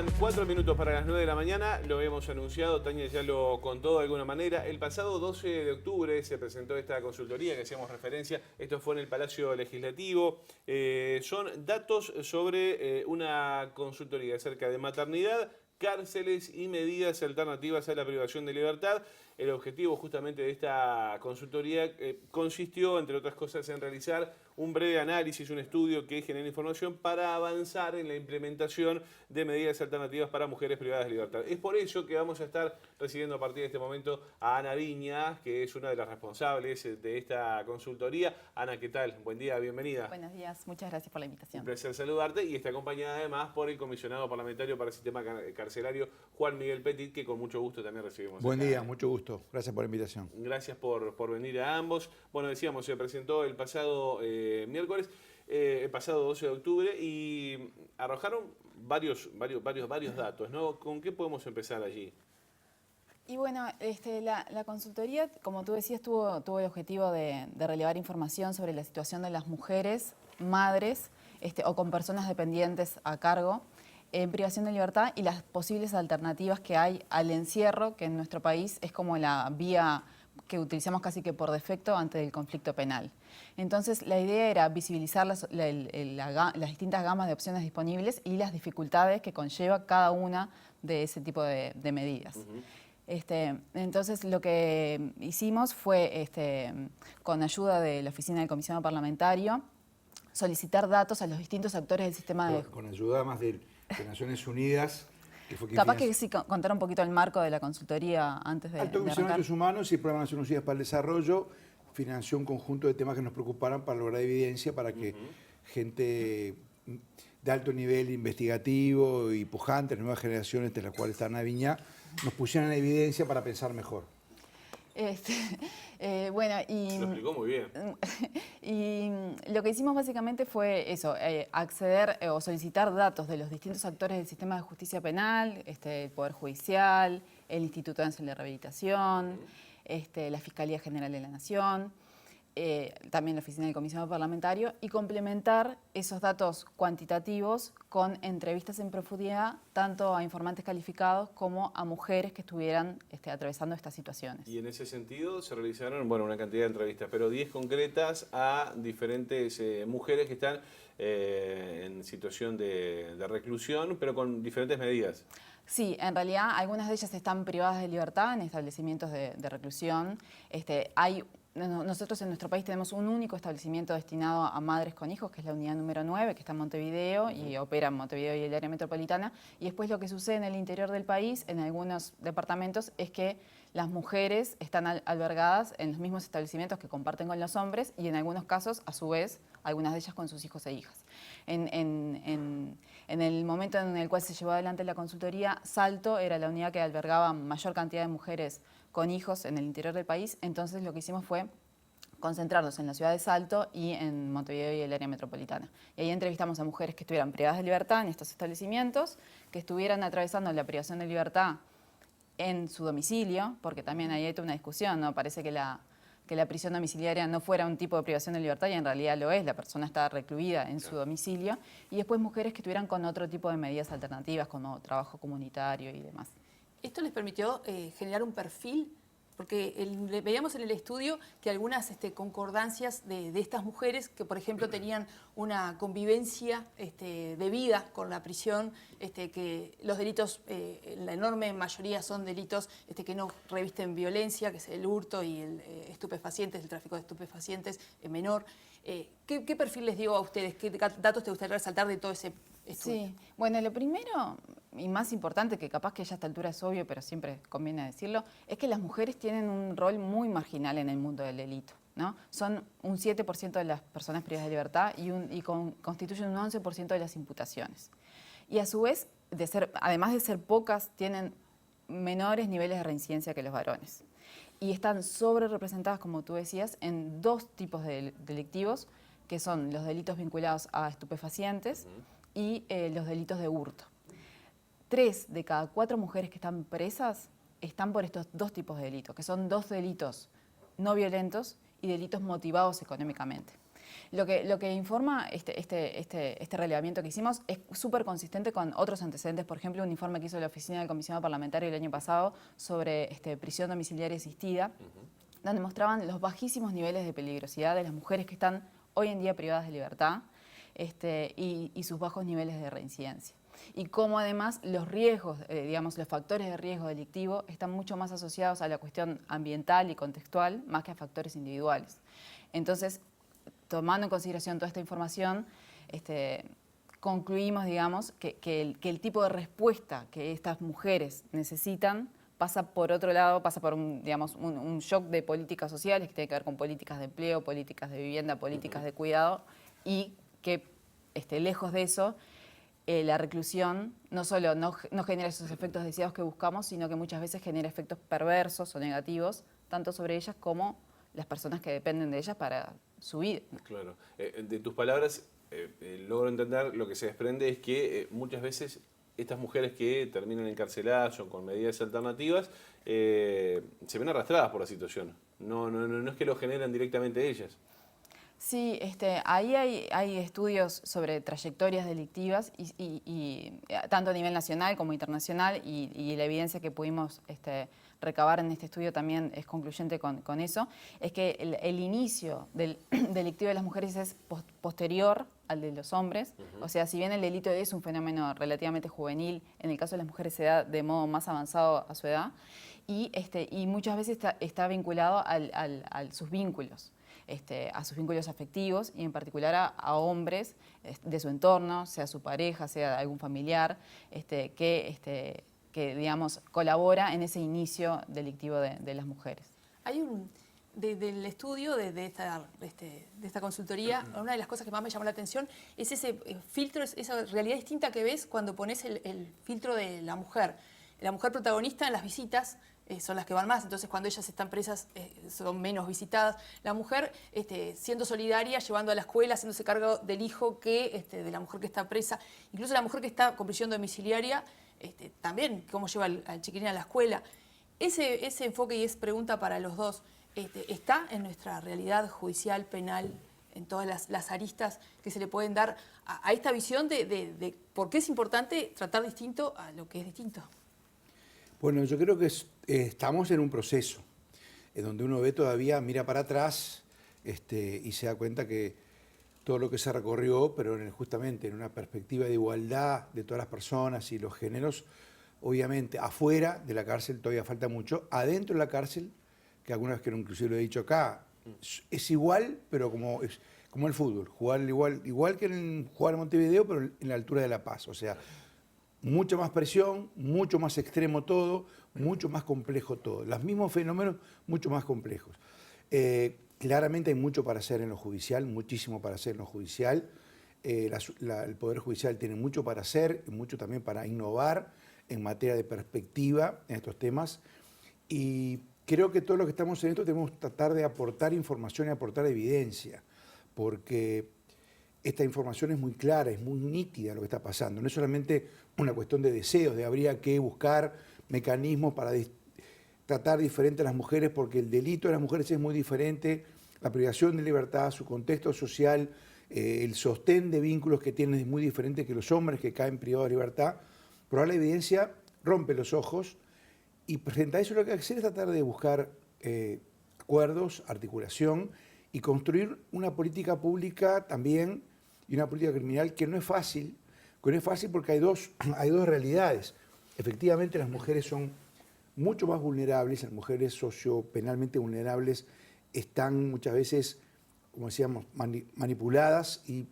Faltan 4 minutos para las 9 de la mañana, lo hemos anunciado, Tania ya lo contó de alguna manera. El pasado 12 de octubre se presentó esta consultoría que hacíamos referencia, esto fue en el Palacio Legislativo. Son datos sobre una consultoría acerca de maternidad, cárceles y medidas alternativas a la privación de libertad. El objetivo justamente de esta consultoría consistió, entre otras cosas, en realizar un breve análisis, un estudio que genera información para avanzar en la implementación de medidas alternativas para mujeres privadas de libertad. Es por eso que vamos a estar recibiendo a partir de este momento a Ana Viña, que es una de las responsables de esta consultoría. Ana, ¿qué tal? Buen día, bienvenida. Buenos días, muchas gracias por la invitación. Un placer saludarte y está acompañada además por el comisionado parlamentario para el sistema carcelario, Juan Miguel Petit, que con mucho gusto también recibimos. Buen día, mucho gusto. Gracias por la invitación. Gracias por venir a ambos. Bueno, decíamos, se presentó el pasado miércoles, el pasado 12 de octubre, y arrojaron varios datos, ¿no? ¿Con qué podemos empezar allí? Y bueno, la consultoría, como tú decías, tuvo el objetivo de relevar información sobre la situación de las mujeres, madres o con personas dependientes a cargo en privación de libertad y las posibles alternativas que hay al encierro, que en nuestro país es como la vía que utilizamos casi que por defecto ante el conflicto penal. Entonces, la idea era visibilizar las distintas gamas de opciones disponibles y las dificultades que conlleva cada una de ese tipo de medidas. Entonces, lo que hicimos fue, con ayuda de la Oficina del Comisionado Parlamentario, solicitar datos a los distintos actores del sistema de... Con ayuda más de Naciones Unidas, que fue quien Capaz que sí contar un poquito el marco de la consultoría antes de Alto Comisionado de arrancar. Derechos Humanos y el Programa de Naciones Unidas para el Desarrollo financió un conjunto de temas que nos preocuparan para lograr evidencia, para que gente de alto nivel investigativo y pujante, nuevas generaciones, entre las cuales está Ana Viña, nos pusieran en evidencia para pensar mejor. Bueno, y... Lo explicó muy bien. Y lo que hicimos básicamente fue eso, acceder o solicitar datos de los distintos actores del sistema de justicia penal, el Poder Judicial, el Instituto Nacional de Rehabilitación, la Fiscalía General de la Nación, también la Oficina del Comisionado Parlamentario, y complementar esos datos cuantitativos con entrevistas en profundidad tanto a informantes calificados como a mujeres que estuvieran atravesando estas situaciones. Y en ese sentido se realizaron, bueno, una cantidad de entrevistas, pero 10 concretas a diferentes mujeres que están en situación de reclusión, pero con diferentes medidas. Sí, en realidad algunas de ellas están privadas de libertad en establecimientos de reclusión. Nosotros en nuestro país tenemos un único establecimiento destinado a madres con hijos, que es la unidad número 9, que está en Montevideo y opera en Montevideo y el área metropolitana. Y después lo que sucede en el interior del país, en algunos departamentos, es que las mujeres están albergadas en los mismos establecimientos que comparten con los hombres y en algunos casos, a su vez, algunas de ellas con sus hijos e hijas. En el momento en el cual se llevó adelante la consultoría, Salto era la unidad que albergaba mayor cantidad de mujeres con hijos en el interior del país. Entonces lo que hicimos fue concentrarnos en la ciudad de Salto y en Montevideo y el área metropolitana. Y ahí entrevistamos a mujeres que estuvieran privadas de libertad en estos establecimientos, que estuvieran atravesando la privación de libertad en su domicilio, porque también ahí hay toda una discusión, ¿no? Parece que la prisión domiciliaria no fuera un tipo de privación de libertad y en realidad lo es, la persona está recluida en su domicilio. Y después mujeres que estuvieran con otro tipo de medidas alternativas, como trabajo comunitario y demás. ¿Esto les permitió generar un perfil? Porque veíamos en el estudio que algunas concordancias de estas mujeres que, por ejemplo, tenían una convivencia de vida con la prisión, que los delitos, la enorme mayoría son delitos que no revisten violencia, que es el hurto y el estupefacientes, el tráfico de estupefacientes menor. ¿Qué perfil les dio a ustedes? ¿Qué datos te gustaría resaltar de todo ese estudio? Sí, bueno, lo primero y más importante, que capaz que ya a esta altura es obvio, pero siempre conviene decirlo, es que las mujeres tienen un rol muy marginal en el mundo del delito, ¿no? Son un 7% de las personas privadas de libertad constituyen un 11% de las imputaciones. Y a su vez, además de ser pocas, tienen menores niveles de reincidencia que los varones. Y están sobre representadas, como tú decías, en 2 tipos de delictivos, que son los delitos vinculados a estupefacientes y los delitos de hurto. 3 de cada 4 mujeres que están presas están por estos 2 tipos de delitos, que son 2 delitos no violentos y delitos motivados económicamente. Lo que informa este relevamiento que hicimos es súper consistente con otros antecedentes. Por ejemplo, un informe que hizo la Oficina del Comisionado Parlamentario el año pasado sobre prisión domiciliaria asistida, donde mostraban los bajísimos niveles de peligrosidad de las mujeres que están hoy en día privadas de libertad y sus bajos niveles de reincidencia. Y cómo además los riesgos, los factores de riesgo delictivo están mucho más asociados a la cuestión ambiental y contextual más que a factores individuales. Entonces, tomando en consideración toda esta información, concluimos, que el tipo de respuesta que estas mujeres necesitan pasa por otro lado, pasa por un shock de políticas sociales que tiene que ver con políticas de empleo, políticas de vivienda, políticas de cuidado, y que lejos de eso, la reclusión no solo no genera esos efectos deseados que buscamos, sino que muchas veces genera efectos perversos o negativos, tanto sobre ellas como las personas que dependen de ellas para su vida. Claro. De tus palabras logro entender, lo que se desprende es que muchas veces estas mujeres que terminan encarceladas o con medidas alternativas se ven arrastradas por la situación. No es que lo generan directamente ellas. Sí, ahí hay estudios sobre trayectorias delictivas y tanto a nivel nacional como internacional, y la evidencia que pudimos recabar en este estudio también es concluyente con eso, es que el inicio del delictivo de las mujeres es posterior al de los hombres. O sea, si bien el delito es un fenómeno relativamente juvenil, en el caso de las mujeres se da de modo más avanzado a su edad, y muchas veces está vinculado a sus vínculos. A sus vínculos afectivos y en particular a hombres de su entorno, sea su pareja, sea algún familiar, que digamos, colabora en ese inicio delictivo de las mujeres. Hay del estudio de esta consultoría, una de las cosas que más me llamó la atención es ese filtro, esa realidad distinta que ves cuando pones el filtro de la mujer. La mujer protagonista en las visitas son las que van más, entonces cuando ellas están presas son menos visitadas. La mujer siendo solidaria, llevando a la escuela, haciéndose cargo del hijo de la mujer que está presa. Incluso la mujer que está con prisión domiciliaria, también cómo lleva al chiquilín a la escuela. Ese enfoque, y es pregunta para los dos, ¿está en nuestra realidad judicial, penal, en todas las aristas que se le pueden dar a esta visión de por qué es importante tratar distinto a lo que es distinto? Bueno, yo creo que estamos en un proceso en donde uno ve todavía, mira para atrás y se da cuenta que todo lo que se recorrió, pero justamente en una perspectiva de igualdad de todas las personas y los géneros, obviamente afuera de la cárcel todavía falta mucho, adentro de la cárcel, que alguna vez que inclusive lo he dicho acá, es igual, pero como el fútbol, jugar igual que jugar en Montevideo, pero en la altura de La Paz, o sea, mucha más presión, mucho más extremo todo, mucho más complejo todo. Los mismos fenómenos, mucho más complejos. Claramente hay mucho para hacer en lo judicial, muchísimo para hacer en lo judicial. El Poder Judicial tiene mucho para hacer, mucho también para innovar en materia de perspectiva en estos temas. Y creo que todo lo que estamos en esto tenemos que tratar de aportar información y aportar evidencia, porque esta información es muy clara, es muy nítida lo que está pasando. No es solamente una cuestión de deseos, de habría que buscar mecanismos para tratar diferente a las mujeres, porque el delito de las mujeres es muy diferente, la privación de libertad, su contexto social, el sostén de vínculos que tienen es muy diferente que los hombres que caen privados de libertad. Pero la evidencia rompe los ojos y frente a eso lo que hay que hacer es tratar de buscar acuerdos, articulación y construir una política pública también y una política criminal que no es fácil porque hay dos realidades. Efectivamente, las mujeres son mucho más vulnerables, las mujeres sociopenalmente vulnerables están muchas veces, como decíamos, manipuladas y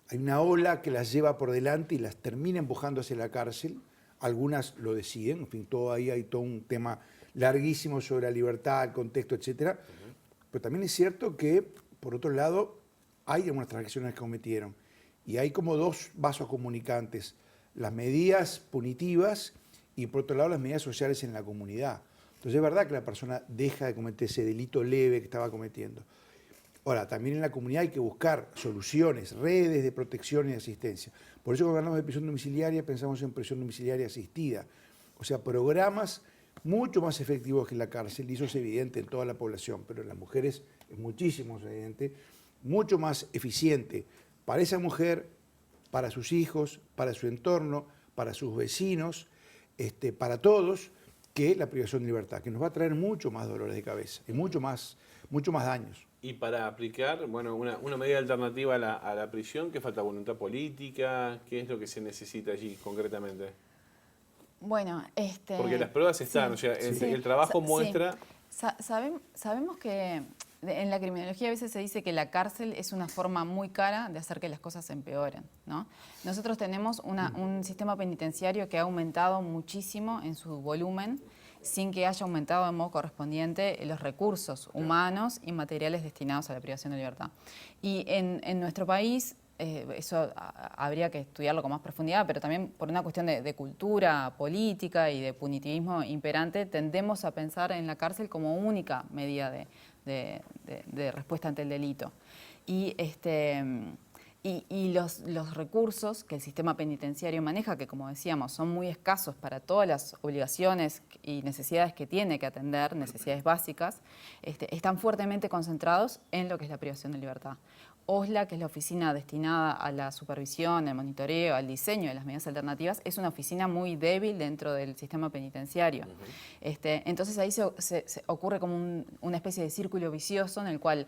hay una ola que las lleva por delante y las termina empujando hacia la cárcel, algunas lo deciden, en fin, todo ahí hay todo un tema larguísimo sobre la libertad, el contexto, etcétera. Pero también es cierto que, por otro lado, hay algunas transgresiones que cometieron. Y hay como dos vasos comunicantes, las medidas punitivas y, por otro lado, las medidas sociales en la comunidad. Entonces es verdad que la persona deja de cometer ese delito leve que estaba cometiendo. Ahora, también en la comunidad hay que buscar soluciones, redes de protección y de asistencia. Por eso cuando hablamos de prisión domiciliaria pensamos en prisión domiciliaria asistida. O sea, programas mucho más efectivos que en la cárcel, y eso es evidente en toda la población, pero en las mujeres es muchísimo evidente, mucho más eficiente para esa mujer, para sus hijos, para su entorno, para sus vecinos, para todos, que la privación de libertad, que nos va a traer mucho más dolores de cabeza y mucho más daños. Y para aplicar, bueno, una medida alternativa a la prisión, ¿qué falta? ¿Voluntad política? ¿Qué es lo que se necesita allí concretamente? Bueno, porque las pruebas están, sí, o sea, sí. el trabajo muestra... Sí. Sabemos que en la criminología a veces se dice que la cárcel es una forma muy cara de hacer que las cosas se empeoren, ¿no? Nosotros tenemos un sistema penitenciario que ha aumentado muchísimo en su volumen, sin que haya aumentado de modo correspondiente los recursos humanos y materiales destinados a la privación de libertad. Y en nuestro país, eso habría que estudiarlo con más profundidad, pero también por una cuestión de cultura política y de punitivismo imperante, tendemos a pensar en la cárcel como única medida de respuesta ante el delito. Y los recursos que el sistema penitenciario maneja, que como decíamos son muy escasos para todas las obligaciones y necesidades que tiene que atender, necesidades básicas, están fuertemente concentrados en lo que es la privación de libertad. OSLA, que es la oficina destinada a la supervisión, al monitoreo, al diseño de las medidas alternativas, es una oficina muy débil dentro del sistema penitenciario. Entonces ahí se ocurre como una especie de círculo vicioso en el cual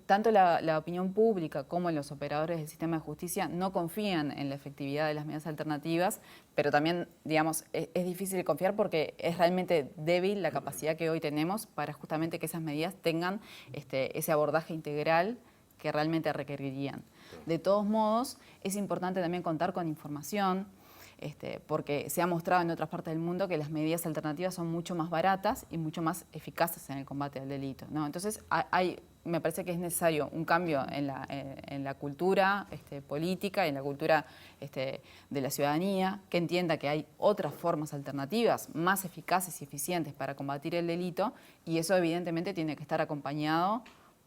tanto la opinión pública como los operadores del sistema de justicia no confían en la efectividad de las medidas alternativas, pero también, digamos, es difícil confiar porque es realmente débil la capacidad que hoy tenemos para justamente que esas medidas tengan ese abordaje integral que realmente requerirían. De todos modos, es importante también contar con información, porque se ha mostrado en otras partes del mundo que las medidas alternativas son mucho más baratas y mucho más eficaces en el combate al delito, ¿no? Entonces, me parece que es necesario un cambio en la cultura política, en la cultura de la ciudadanía, que entienda que hay otras formas alternativas más eficaces y eficientes para combatir el delito, y eso evidentemente tiene que estar acompañado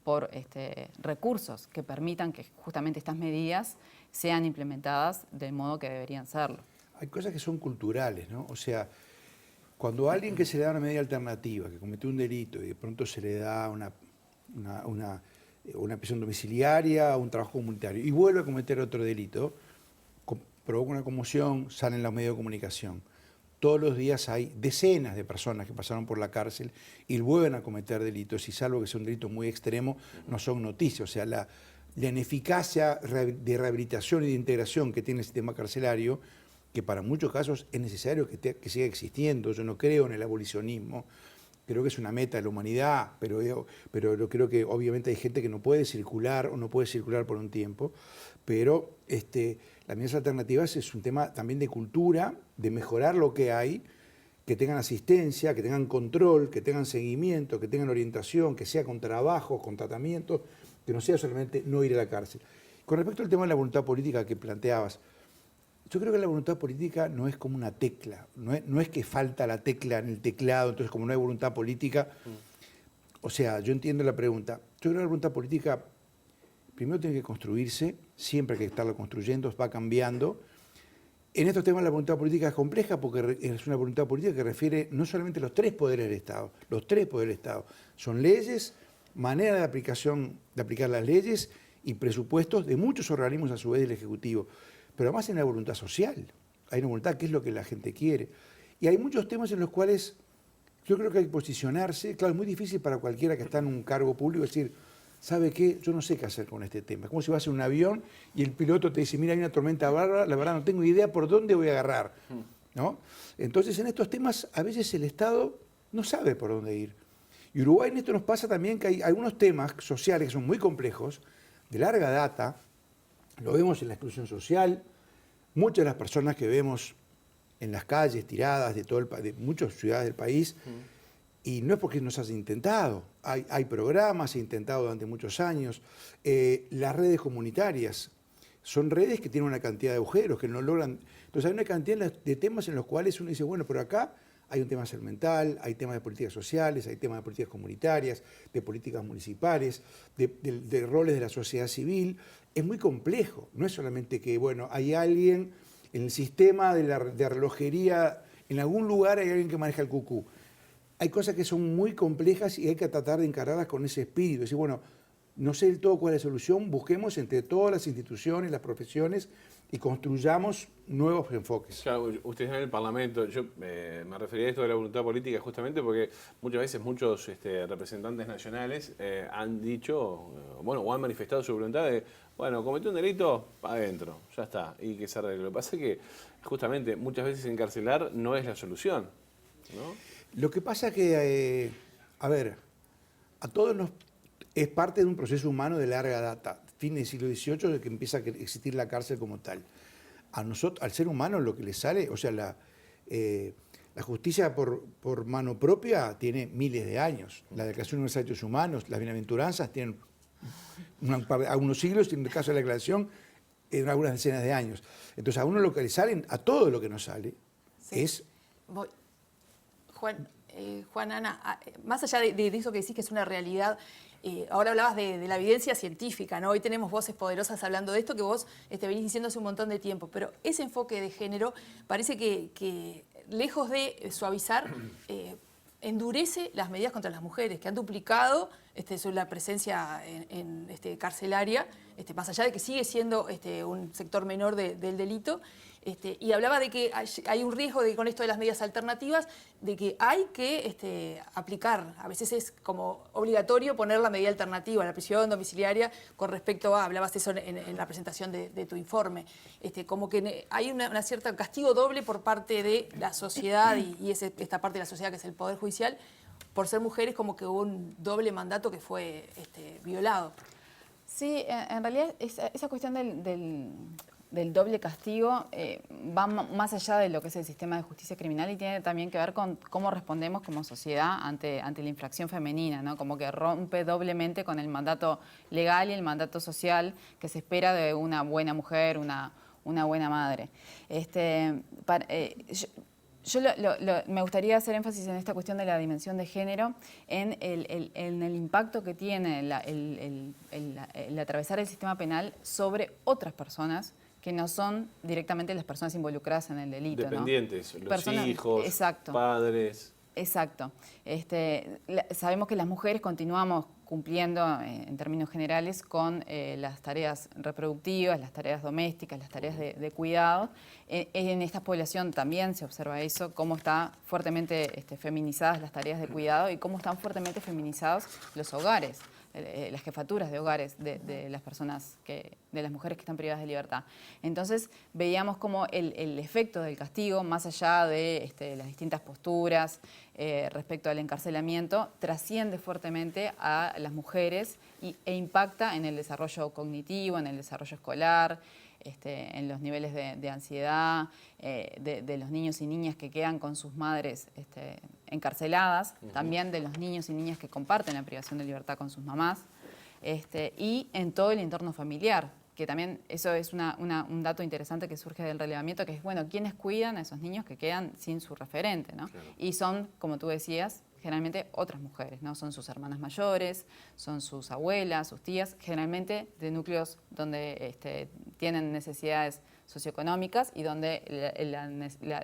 por recursos que permitan que justamente estas medidas sean implementadas del modo que deberían serlo. Hay cosas que son culturales, ¿no? O sea, cuando a alguien que se le da una medida alternativa, que cometió un delito y de pronto se le da una prisión domiciliaria, un trabajo comunitario y vuelve a cometer otro delito, provoca una conmoción, salen los medios de comunicación. Todos los días hay decenas de personas que pasaron por la cárcel y vuelven a cometer delitos y salvo que sea un delito muy extremo, no son noticias. O sea, la ineficacia de rehabilitación y de integración que tiene el sistema carcelario, que para muchos casos es necesario que siga existiendo. Yo no creo en el abolicionismo, creo que es una meta de la humanidad, pero yo creo que obviamente hay gente que no puede circular o no puede circular por un tiempo, pero las medidas alternativas es un tema también de cultura, de mejorar lo que hay, que tengan asistencia, que tengan control, que tengan seguimiento, que tengan orientación, que sea con trabajo, con tratamiento, que no sea solamente no ir a la cárcel. Con respecto al tema de la voluntad política que planteabas, yo creo que la voluntad política no es como una tecla, no es que falta la tecla en el teclado, entonces como no hay voluntad política, o sea, yo entiendo la pregunta. Yo creo que la voluntad política primero tiene que construirse, siempre hay que estarlo construyendo, va cambiando. En estos temas la voluntad política es compleja porque es una voluntad política que refiere no solamente a los tres poderes del Estado, los tres poderes del Estado. Son leyes, manera de aplicar las leyes y presupuestos de muchos organismos a su vez del Ejecutivo. Pero además hay una voluntad social, hay una voluntad que es lo que la gente quiere. Y hay muchos temas en los cuales yo creo que hay que posicionarse. Claro, es muy difícil para cualquiera que está en un cargo público decir, ¿sabe qué? Yo no sé qué hacer con este tema. Es como si vas en un avión y el piloto te dice, mira, hay una tormenta bárbara, la verdad no tengo idea por dónde voy a agarrar, ¿no? Entonces, en estos temas, a veces el Estado no sabe por dónde ir. Y Uruguay en esto nos pasa también que hay algunos temas sociales que son muy complejos, de larga data, lo vemos en la exclusión social, muchas de las personas que vemos en las calles, tiradas de muchas ciudades del país. Y no es porque no se haya intentado. Hay programas, se ha intentado durante muchos años. Las redes comunitarias son redes que tienen una cantidad de agujeros, que no logran... Entonces hay una cantidad de temas en los cuales uno dice, bueno, pero acá hay un tema de salud mental, hay temas de políticas sociales, hay temas de políticas comunitarias, de políticas municipales, de roles de la sociedad civil. Es muy complejo. No es solamente que, bueno, hay alguien en el sistema de relojería, en algún lugar hay alguien que maneja el cucú. Hay cosas que son muy complejas y hay que tratar de encararlas con ese espíritu. Es decir, bueno, no sé del todo cuál es la solución, busquemos entre todas las instituciones, las profesiones y construyamos nuevos enfoques. Claro, ustedes en el Parlamento, yo me refería a esto de la voluntad política justamente porque muchas veces muchos representantes nacionales han dicho, bueno, o han manifestado su voluntad de, bueno, cometió un delito, para adentro, ya está, y que se arregle. Lo que pasa es que justamente muchas veces encarcelar no es la solución, ¿no? Lo que pasa que, a ver, a todos nos... Es parte de un proceso humano de larga data, fin del siglo XVIII, de que empieza a existir la cárcel como tal. A nosotros, al ser humano, lo que le sale, o sea, la justicia por mano propia tiene miles de años. La Declaración Universal de Derechos Humanos, las bienaventuranzas tienen algunos siglos, y en el caso de la Declaración, en algunas decenas de años. Entonces, a uno lo que le salen, a todo lo que nos sale, es... Juan, Ana, más allá de eso que decís que es una realidad, ahora hablabas de la evidencia científica, ¿no? Hoy tenemos voces poderosas hablando de esto que vos venís diciendo hace un montón de tiempo, pero ese enfoque de género parece que lejos de suavizar, endurece las medidas contra las mujeres, que han duplicado la presencia carcelaria, más allá de que sigue siendo un sector menor del delito. Y hablaba de que hay un riesgo de, con esto de las medidas alternativas, de que hay que aplicar, a veces es como obligatorio poner la medida alternativa, la prisión domiciliaria, con respecto a, hablabas de eso en la presentación de tu informe, como que hay una cierta castigo doble por parte de la sociedad y esta parte de la sociedad que es el Poder Judicial, por ser mujeres, como que hubo un doble mandato que fue violado. Sí, en realidad esa cuestión del doble castigo va más allá de lo que es el sistema de justicia criminal y tiene también que ver con cómo respondemos como sociedad ante la infracción femenina, ¿no? Como que rompe doblemente con el mandato legal y el mandato social que se espera de una buena mujer, una buena madre. Me gustaría hacer énfasis en esta cuestión de la dimensión de género, en el impacto que tiene el atravesar el sistema penal sobre otras personas que no son directamente las personas involucradas en el delito. Dependientes, ¿no? los hijos, exacto. Padres. Exacto. Sabemos que las mujeres continuamos cumpliendo, en términos generales, con las tareas reproductivas, las tareas domésticas, las tareas de cuidado. En esta población también se observa eso, cómo están fuertemente feminizadas las tareas de cuidado y cómo están fuertemente feminizados los hogares, las jefaturas de hogares de las personas, de las mujeres que están privadas de libertad. Entonces veíamos como el efecto del castigo, más allá de las distintas posturas respecto al encarcelamiento, trasciende fuertemente a las mujeres e impacta en el desarrollo cognitivo, en el desarrollo escolar, en los niveles de ansiedad de los niños y niñas que quedan con sus madres encarceladas, también de los niños y niñas que comparten la privación de libertad con sus mamás, y en todo el entorno familiar, que también eso es un dato interesante que surge del relevamiento, que es, bueno, ¿quiénes cuidan a esos niños que quedan sin su referente, ¿no? Claro. Y son, como tú decías, generalmente otras mujeres, ¿no? Son sus hermanas mayores, son sus abuelas, sus tías, generalmente de núcleos donde tienen necesidades socioeconómicas y donde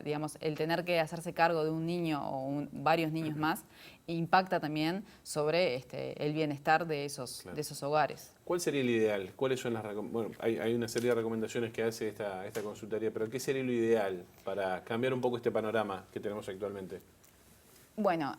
digamos, el tener que hacerse cargo de un niño o varios niños más impacta también sobre el bienestar de esos hogares. ¿Cuál sería el ideal? ¿Cuáles son las bueno, hay una serie de recomendaciones que hace esta consultoría, pero ¿qué sería lo ideal para cambiar un poco este panorama que tenemos actualmente? Bueno,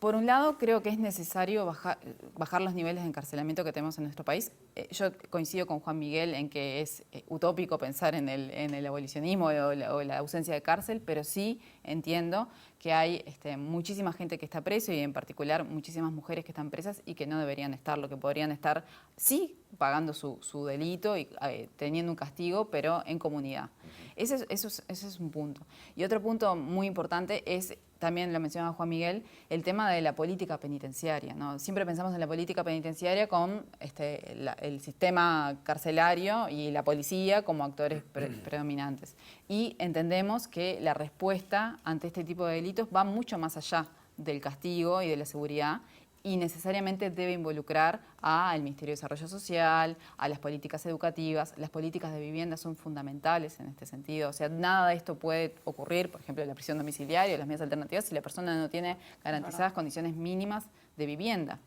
Por un lado, creo que es necesario bajar los niveles de encarcelamiento que tenemos en nuestro país. Yo coincido con Juan Miguel en que es utópico pensar en el abolicionismo o la ausencia de cárcel, pero sí entiendo que hay muchísima gente que está presa y en particular muchísimas mujeres que están presas y que no deberían estarlo, que podrían estar, sí, pagando su delito y teniendo un castigo, pero en comunidad. Ese es un punto. Y otro punto muy importante es, también lo mencionaba Juan Miguel, el tema de la política penitenciaria, ¿no? Siempre pensamos en la política penitenciaria con el sistema carcelario y la policía como actores predominantes. Y entendemos que la respuesta ante este tipo de delitos va mucho más allá del castigo y de la seguridad, y necesariamente debe involucrar al Ministerio de Desarrollo Social, a las políticas educativas. Las políticas de vivienda son fundamentales en este sentido. O sea, nada de esto puede ocurrir, por ejemplo, la prisión domiciliaria o las medidas alternativas, si la persona no tiene garantizadas condiciones mínimas de vivienda.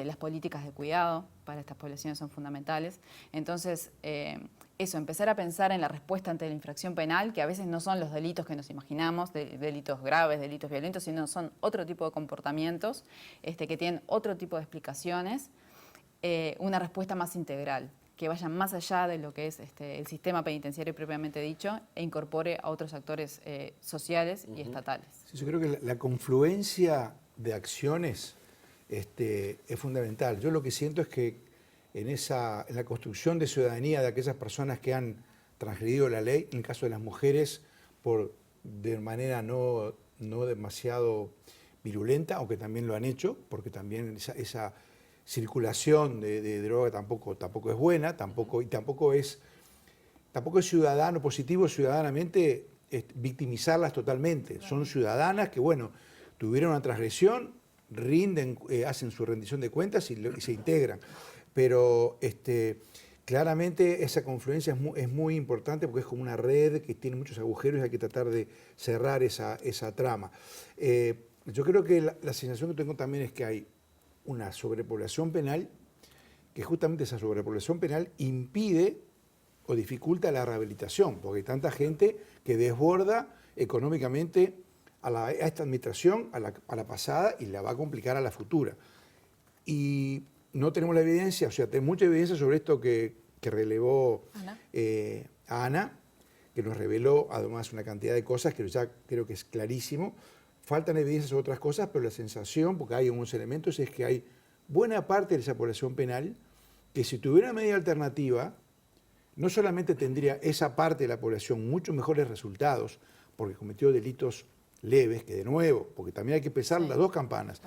Las políticas de cuidado para estas poblaciones son fundamentales. Entonces, empezar a pensar en la respuesta ante la infracción penal, que a veces no son los delitos que nos imaginamos, delitos graves, delitos violentos, sino son otro tipo de comportamientos que tienen otro tipo de explicaciones, una respuesta más integral, que vaya más allá de lo que es el sistema penitenciario propiamente dicho e incorpore a otros actores sociales y estatales. Sí, yo creo que la confluencia de acciones es fundamental. Yo lo que siento es que en la construcción de ciudadanía de aquellas personas que han transgredido la ley, en el caso de las mujeres, de manera no demasiado virulenta, aunque también lo han hecho, porque también esa circulación de droga tampoco es buena, tampoco es ciudadano positivo ciudadanamente victimizarlas totalmente. Son ciudadanas que, bueno, tuvieron una transgresión, hacen su rendición de cuentas y se integran. Pero claramente esa confluencia es muy importante porque es como una red que tiene muchos agujeros y hay que tratar de cerrar esa trama. Yo creo que la sensación que tengo también es que hay una sobrepoblación penal, que justamente esa sobrepoblación penal impide o dificulta la rehabilitación, porque hay tanta gente que desborda económicamente a esta administración, a la pasada, y la va a complicar a la futura. Y no tenemos la evidencia, o sea, tenemos mucha evidencia sobre esto que relevó Ana, que nos reveló además una cantidad de cosas que ya creo que es clarísimo. Faltan evidencias sobre otras cosas, pero la sensación, porque hay unos elementos, es que hay buena parte de esa población penal que si tuviera una medida alternativa, no solamente tendría esa parte de la población mucho mejores resultados, porque cometió delitos leves, que de nuevo, porque también hay que pesar las dos campanas.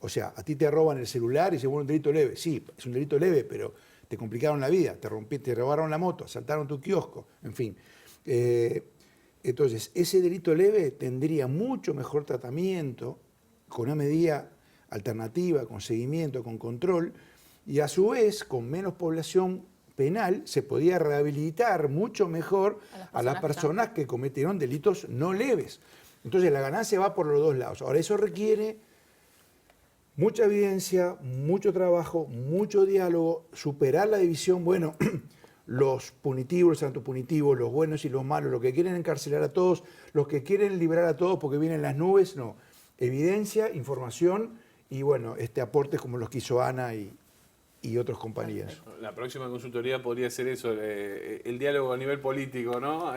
O sea, a ti te roban el celular y se vuelve un delito leve. Sí, es un delito leve, pero te complicaron la vida, te robaron la moto, asaltaron tu kiosco, en fin. Entonces, ese delito leve tendría mucho mejor tratamiento con una medida alternativa, con seguimiento, con control, y a su vez, con menos población penal, se podía rehabilitar mucho mejor a las personas que cometieron delitos no leves. Entonces, la ganancia va por los dos lados. Ahora, eso requiere mucha evidencia, mucho trabajo, mucho diálogo, superar la división, bueno, los punitivos, los antipunitivos, los buenos y los malos, los que quieren encarcelar a todos, los que quieren liberar a todos porque vienen las nubes, no. Evidencia, información y, bueno, aportes como los que hizo Ana y otros compañeros. La próxima consultoría podría ser eso, el diálogo a nivel político, ¿no?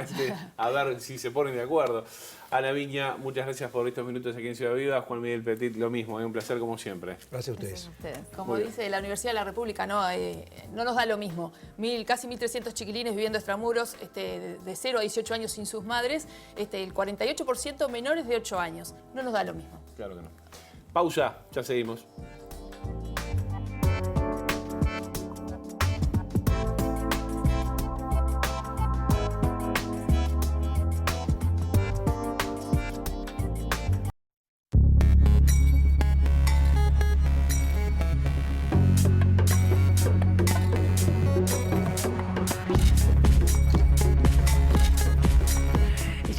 A ver si se ponen de acuerdo. Ana Viña, muchas gracias por estos minutos aquí en Ciudad Viva. Juan Miguel Petit, lo mismo, un placer como siempre. Gracias a ustedes. Como dice la Universidad de la República, no nos da lo mismo. Casi 1.300 chiquilines viviendo extramuros de 0 a 18 años sin sus madres, el 48% menores de 8 años. No nos da lo mismo. Claro que no. Pausa, ya seguimos.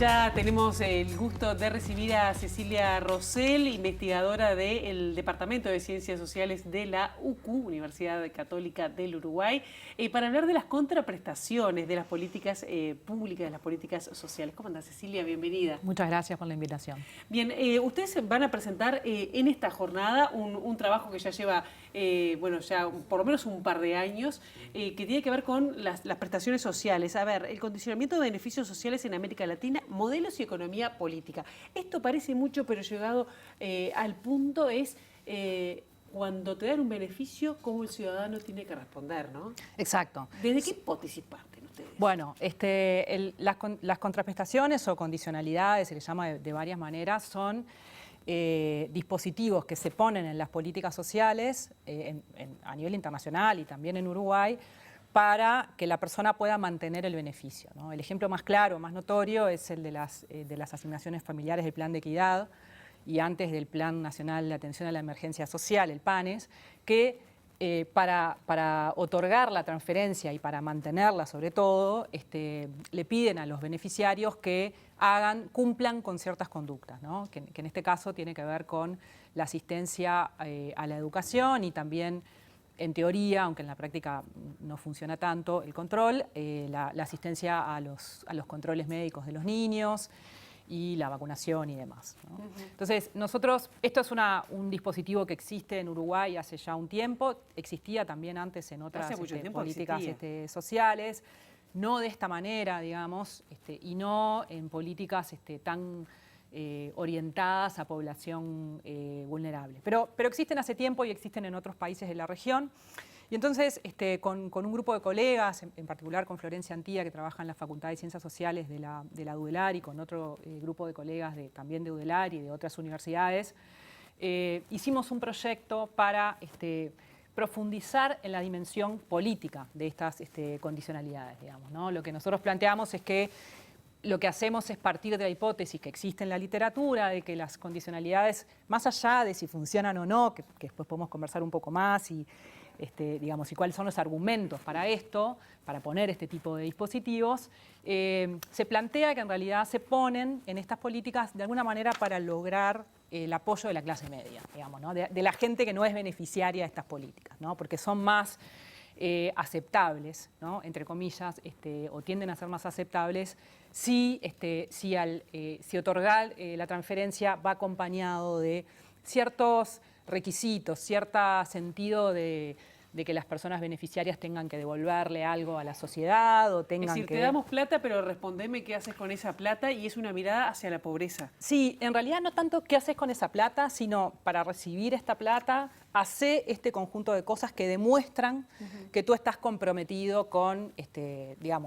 Ya tenemos el gusto de recibir a Cecilia Rosell, investigadora del Departamento de Ciencias Sociales de la UCU, Universidad Católica del Uruguay, para hablar de las contraprestaciones de las políticas públicas, de las políticas sociales. ¿Cómo anda, Cecilia? Bienvenida. Muchas gracias por la invitación. Bien, ustedes van a presentar en esta jornada un trabajo que ya lleva, ya por lo menos un par de años, que tiene que ver con las prestaciones sociales. A ver, el condicionamiento de beneficios sociales en América Latina, modelos y economía política. Esto parece mucho, pero llegado al punto es cuando te dan un beneficio, cómo el ciudadano tiene que responder, ¿no? Exacto. ¿Desde qué hipótesis parten ustedes? Bueno, las contraprestaciones o condicionalidades, se les llama de varias maneras, son dispositivos que se ponen en las políticas sociales a nivel internacional y también en Uruguay, para que la persona pueda mantener el beneficio, ¿no? El ejemplo más claro, más notorio, es el de las asignaciones familiares del Plan de Equidad y antes del Plan Nacional de Atención a la Emergencia Social, el PANES, que para otorgar la transferencia y para mantenerla sobre todo, le piden a los beneficiarios que cumplan con ciertas conductas, ¿no? Que en este caso tiene que ver con la asistencia a la educación y también, en teoría, aunque en la práctica no funciona tanto, el control, la asistencia a los controles médicos de los niños y la vacunación y demás, ¿no? Entonces, esto es un dispositivo que existe en Uruguay hace ya un tiempo, existía también antes en otras políticas sociales, no de esta manera, digamos, y no en políticas tan orientadas a población vulnerable. Pero existen hace tiempo y existen en otros países de la región. Y entonces, con un grupo de colegas, en particular con Florencia Antía, que trabaja en la Facultad de Ciencias Sociales de la UDELAR, y con otro grupo de colegas también de UDELAR y de otras universidades, hicimos un proyecto para profundizar en la dimensión política de estas condicionalidades, digamos, ¿no? Lo que nosotros planteamos es que lo que hacemos es partir de la hipótesis que existe en la literatura de que las condicionalidades, más allá de si funcionan o no, que después podemos conversar un poco más y cuáles son los argumentos para esto, para poner este tipo de dispositivos, se plantea que en realidad se ponen en estas políticas de alguna manera para lograr el apoyo de la clase media, digamos, ¿no? De la gente que no es beneficiaria de estas políticas, ¿no? Porque son más aceptables, ¿no? Entre comillas, o tienden a ser más aceptables si otorgar la transferencia va acompañado de ciertos requisitos, cierto sentido de que las personas beneficiarias tengan que devolverle algo a la sociedad o tengan que... Es decir, te damos plata, pero respondeme qué haces con esa plata, y es una mirada hacia la pobreza. Sí, en realidad no tanto qué haces con esa plata, sino para recibir esta plata, hace este conjunto de cosas que demuestran que tú estás comprometido con,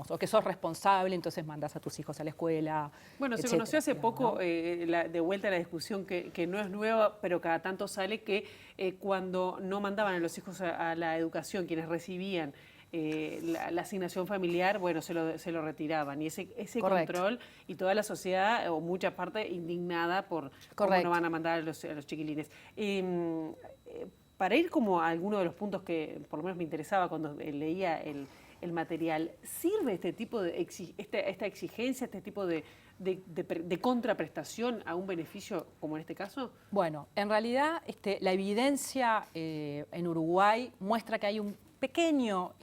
o que sos responsable, entonces mandás a tus hijos a la escuela. Bueno, etcétera, se conoció hace poco, ¿no? de vuelta a la discusión que no es nueva, pero cada tanto sale que cuando no mandaban a los hijos a la educación, quienes recibían la asignación familiar, bueno, se lo retiraban. Y ese control, y toda la sociedad, o mucha parte, indignada por cómo no van a mandar a los chiquilines. Para ir como a alguno de los puntos que por lo menos me interesaba cuando leía el material, ¿sirve este tipo de esta exigencia, este tipo de contraprestación a un beneficio como en este caso? Bueno, en realidad la evidencia en Uruguay muestra que hay un pequeño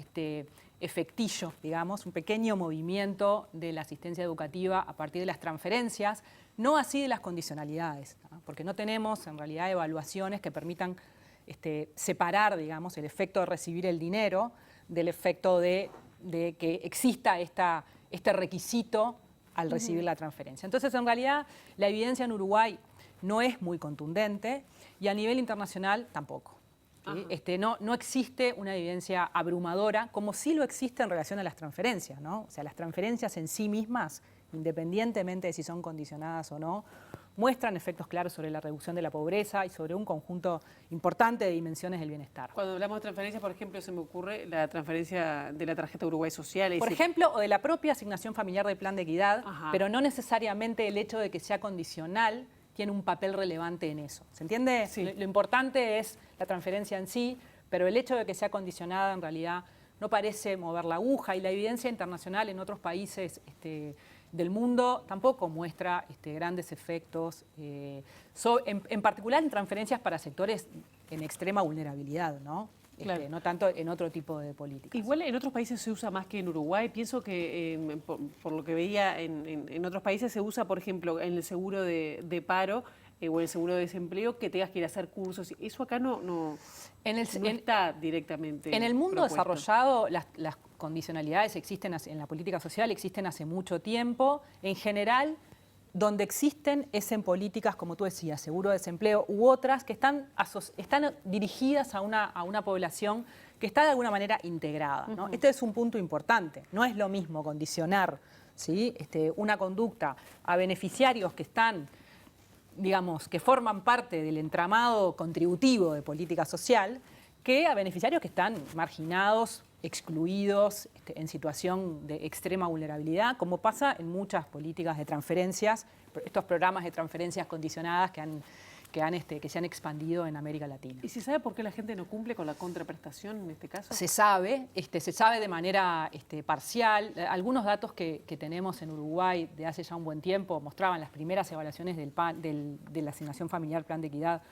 efectillo, digamos, un pequeño movimiento de la asistencia educativa a partir de las transferencias, no así de las condicionalidades, ¿no? Porque no tenemos en realidad evaluaciones que permitan separar, digamos, el efecto de recibir el dinero del efecto de que exista este requisito al recibir la transferencia. Entonces, en realidad, la evidencia en Uruguay no es muy contundente y a nivel internacional tampoco. ¿Sí? No existe una evidencia abrumadora, como sí lo existe en relación a las transferencias, ¿no? O sea, las transferencias en sí mismas, independientemente de si son condicionadas o no, muestran efectos claros sobre la reducción de la pobreza y sobre un conjunto importante de dimensiones del bienestar. Cuando hablamos de transferencias, por ejemplo, se me ocurre la transferencia de la tarjeta Uruguay Social. Por ejemplo, o de la propia asignación familiar del Plan de Equidad, Ajá. pero no necesariamente el hecho de que sea condicional tiene un papel relevante en eso. ¿Se entiende? Sí. Lo importante es la transferencia en sí, pero el hecho de que sea condicionada en realidad no parece mover la aguja, y la evidencia internacional en otros países del mundo tampoco muestra grandes efectos, en particular en transferencias para sectores en extrema vulnerabilidad, ¿no? Claro. No tanto en otro tipo de políticas. Igual en otros países se usa más que en Uruguay. Pienso que, por lo que veía, en otros países se usa, por ejemplo, en el seguro de paro o el seguro de desempleo, que tengas que ir a hacer cursos. Eso acá no está directamente en el mundo propuesto. desarrollado, las condicionalidades existen en la política social, existen hace mucho tiempo. En general, donde existen es en políticas, como tú decías, seguro de desempleo u otras que están dirigidas a una población que está de alguna manera integrada, ¿no? Este es un punto importante. No es lo mismo condicionar, ¿sí? Una conducta a beneficiarios que están, digamos, que forman parte del entramado contributivo de política social, que a beneficiarios que están marginados, excluidos, en situación de extrema vulnerabilidad, como pasa en muchas políticas de transferencias, estos programas de transferencias condicionadas que se han expandido en América Latina. ¿Y se sabe por qué la gente no cumple con la contraprestación en este caso? Se sabe de manera parcial. Algunos datos que tenemos en Uruguay de hace ya un buen tiempo mostraban las primeras evaluaciones de la asignación familiar Plan de Equidad,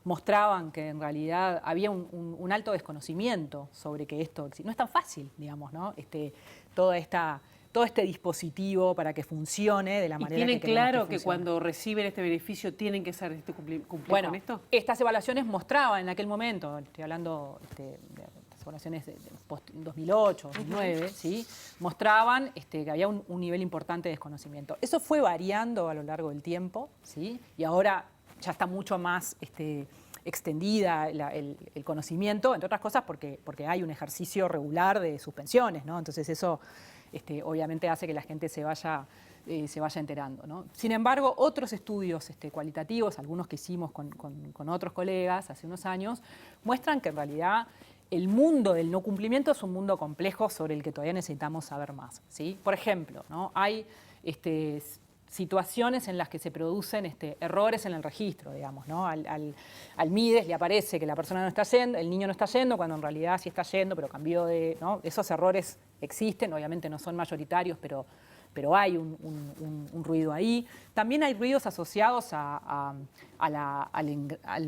mostraban que en realidad había un alto desconocimiento sobre que esto existe. No es tan fácil, digamos, ¿no? Todo este dispositivo para que funcione de la manera que ¿Y tienen queremos claro que funcione. cuando reciben este beneficio tienen que cumplir Bueno, con esto? estas evaluaciones mostraban en aquel momento, estoy hablando de las evaluaciones de post 2008, 2009, ¿sí? Mostraban que había un nivel importante de desconocimiento. Eso fue variando a lo largo del tiempo, ¿sí? Y ahora ya está mucho más extendida el conocimiento, entre otras cosas porque hay un ejercicio regular de suspensiones, ¿no? Entonces eso obviamente hace que la gente se vaya enterando, ¿no? Sin embargo, otros estudios cualitativos, algunos que hicimos con otros colegas hace unos años, muestran que en realidad el mundo del no cumplimiento es un mundo complejo sobre el que todavía necesitamos saber más, ¿sí? Por ejemplo, ¿no? Hay situaciones en las que se producen errores en el registro, digamos, ¿no? Al MIDES le aparece que la persona no está yendo, el niño no está yendo, cuando en realidad sí está yendo, pero cambió de, ¿no? Esos errores existen, obviamente no son mayoritarios, pero hay un ruido ahí. También hay ruidos asociados al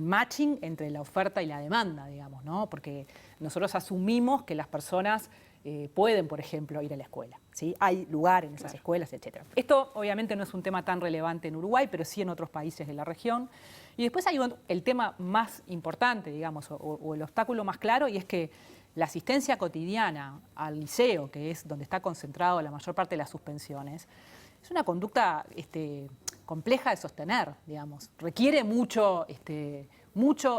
matching entre la oferta y la demanda, digamos, ¿no? Porque nosotros asumimos que las personas pueden, por ejemplo, ir a la escuela, ¿sí? Hay lugar en esas escuelas, etc. Esto obviamente no es un tema tan relevante en Uruguay, pero sí en otros países de la región. Y después hay el tema más importante, digamos, o el obstáculo más claro, y es que la asistencia cotidiana al liceo, que es donde está concentrado la mayor parte de las suspensiones, es una conducta compleja de sostener, digamos. Requiere mucho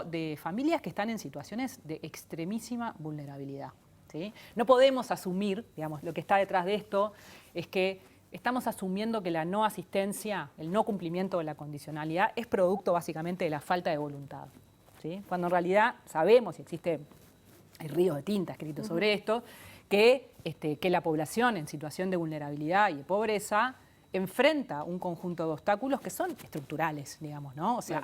de familias que están en situaciones de extremísima vulnerabilidad, ¿sí? No podemos asumir, digamos, lo que está detrás de esto es que estamos asumiendo que la no asistencia, el no cumplimiento de la condicionalidad es producto básicamente de la falta de voluntad, ¿sí? Cuando en realidad sabemos, y hay ríos de tinta escritos sobre esto, que la población en situación de vulnerabilidad y de pobreza enfrenta un conjunto de obstáculos que son estructurales, digamos, ¿no? O sea,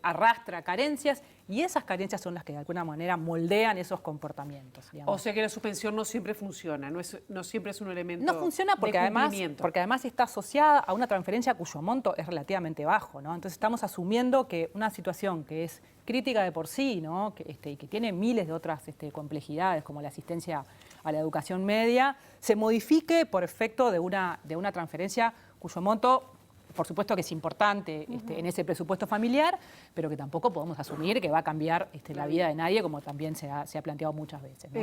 arrastra carencias y esas carencias son las que de alguna manera moldean esos comportamientos, digamos. O sea que la suspensión no siempre funciona, no siempre es un elemento no funciona porque de además, cumplimiento. porque además está asociada a una transferencia cuyo monto es relativamente bajo, ¿no? Entonces estamos asumiendo que una situación que es crítica de por sí, ¿no? Que tiene miles de otras complejidades, como la asistencia a la educación media, se modifique por efecto de una transferencia cuyo monto, por supuesto que es importante en ese presupuesto familiar, pero que tampoco podemos asumir que va a cambiar la vida de nadie, como también se ha planteado muchas veces, ¿no?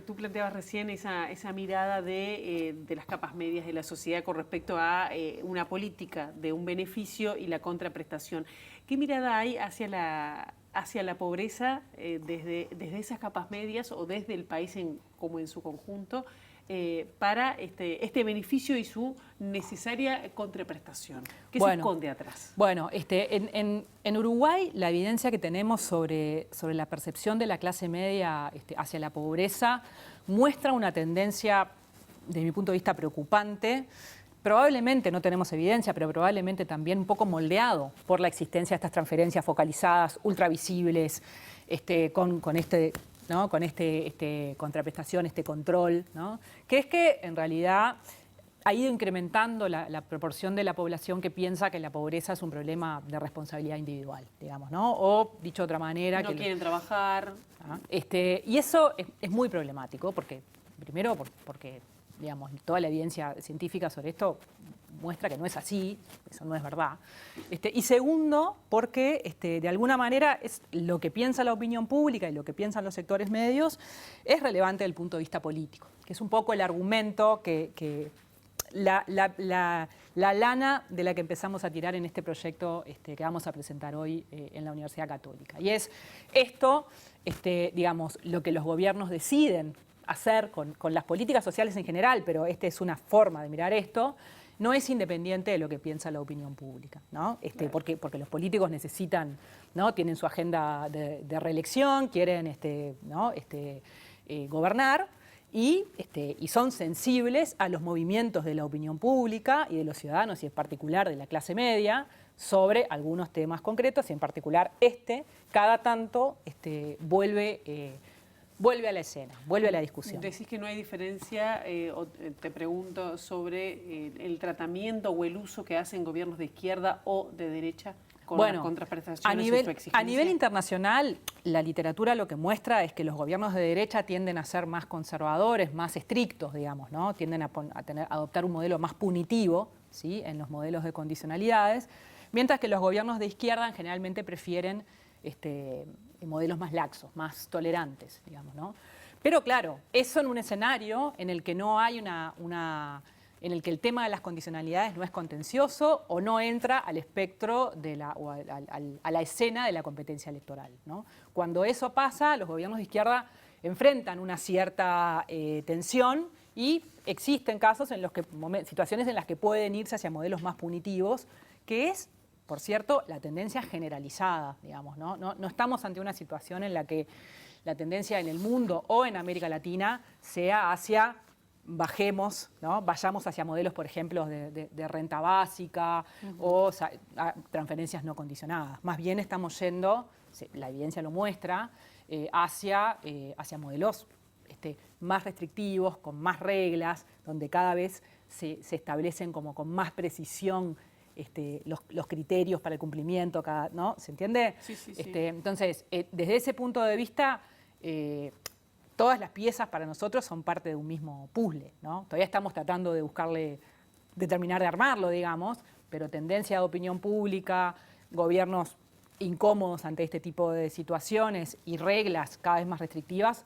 Tú planteabas recién esa mirada de las capas medias de la sociedad con respecto a una política de un beneficio y la contraprestación. ¿Qué mirada hay hacia la pobreza desde esas capas medias o desde el país como en su conjunto para este beneficio y su necesaria contraprestación? ¿Qué se esconde atrás? Bueno, en Uruguay la evidencia que tenemos sobre la percepción de la clase media hacia la pobreza muestra una tendencia, desde mi punto de vista, preocupante. Probablemente, no tenemos evidencia, pero probablemente también un poco moldeado por la existencia de estas transferencias focalizadas, ultravisibles, con contraprestación, control, ¿no? Que es que en realidad ha ido incrementando la proporción de la población que piensa que la pobreza es un problema de responsabilidad individual, digamos, ¿no? O, dicho de otra manera... No quieren trabajar. Y eso es muy problemático, porque primero porque, digamos, toda la evidencia científica sobre esto muestra que no es así, eso no es verdad. Y segundo, porque de alguna manera es lo que piensa la opinión pública y lo que piensan los sectores medios es relevante desde el punto de vista político, que es un poco el argumento que la lana de la que empezamos a tirar en este proyecto que vamos a presentar hoy en la Universidad Católica. Y es esto, digamos, lo que los gobiernos deciden hacer con las políticas sociales en general, pero esta es una forma de mirar esto, no es independiente de lo que piensa la opinión pública, ¿no? Porque los políticos necesitan, ¿no? Tienen su agenda de reelección, quieren ¿no? Gobernar y son sensibles a los movimientos de la opinión pública y de los ciudadanos, y en particular de la clase media, sobre algunos temas concretos, y en particular cada tanto vuelve a la escena, vuelve a la discusión. Decís que no hay diferencia, te pregunto sobre el tratamiento o el uso que hacen gobiernos de izquierda o de derecha con las contraprestaciones y su exigencia. A nivel internacional, la literatura lo que muestra es que los gobiernos de derecha tienden a ser más conservadores, más estrictos, digamos, ¿no? Tienden a adoptar un modelo más punitivo, ¿sí? En los modelos de condicionalidades, mientras que los gobiernos de izquierda generalmente prefieren modelos más laxos, más tolerantes, digamos, ¿no? Pero claro, eso en un escenario en el que no hay en el que el tema de las condicionalidades no es contencioso o no entra al espectro a la escena de la competencia electoral, ¿no? Cuando eso pasa, los gobiernos de izquierda enfrentan una cierta tensión y existen casos en los que situaciones en las que pueden irse hacia modelos más punitivos, que es, por cierto, la tendencia generalizada, digamos, ¿no? No estamos ante una situación en la que la tendencia en el mundo o en América Latina sea hacia bajemos, ¿no? Vayamos hacia modelos, por ejemplo, de renta básica o transferencias no condicionadas. Más bien estamos yendo, la evidencia lo muestra, hacia modelos más restrictivos, con más reglas, donde cada vez se establecen como con más precisión los criterios para el cumplimiento, ¿no? ¿Se entiende? Sí. Entonces, desde ese punto de vista, todas las piezas para nosotros son parte de un mismo puzzle, ¿no? Todavía estamos tratando de terminar de armarlo, digamos, pero tendencia de opinión pública, gobiernos incómodos ante este tipo de situaciones y reglas cada vez más restrictivas,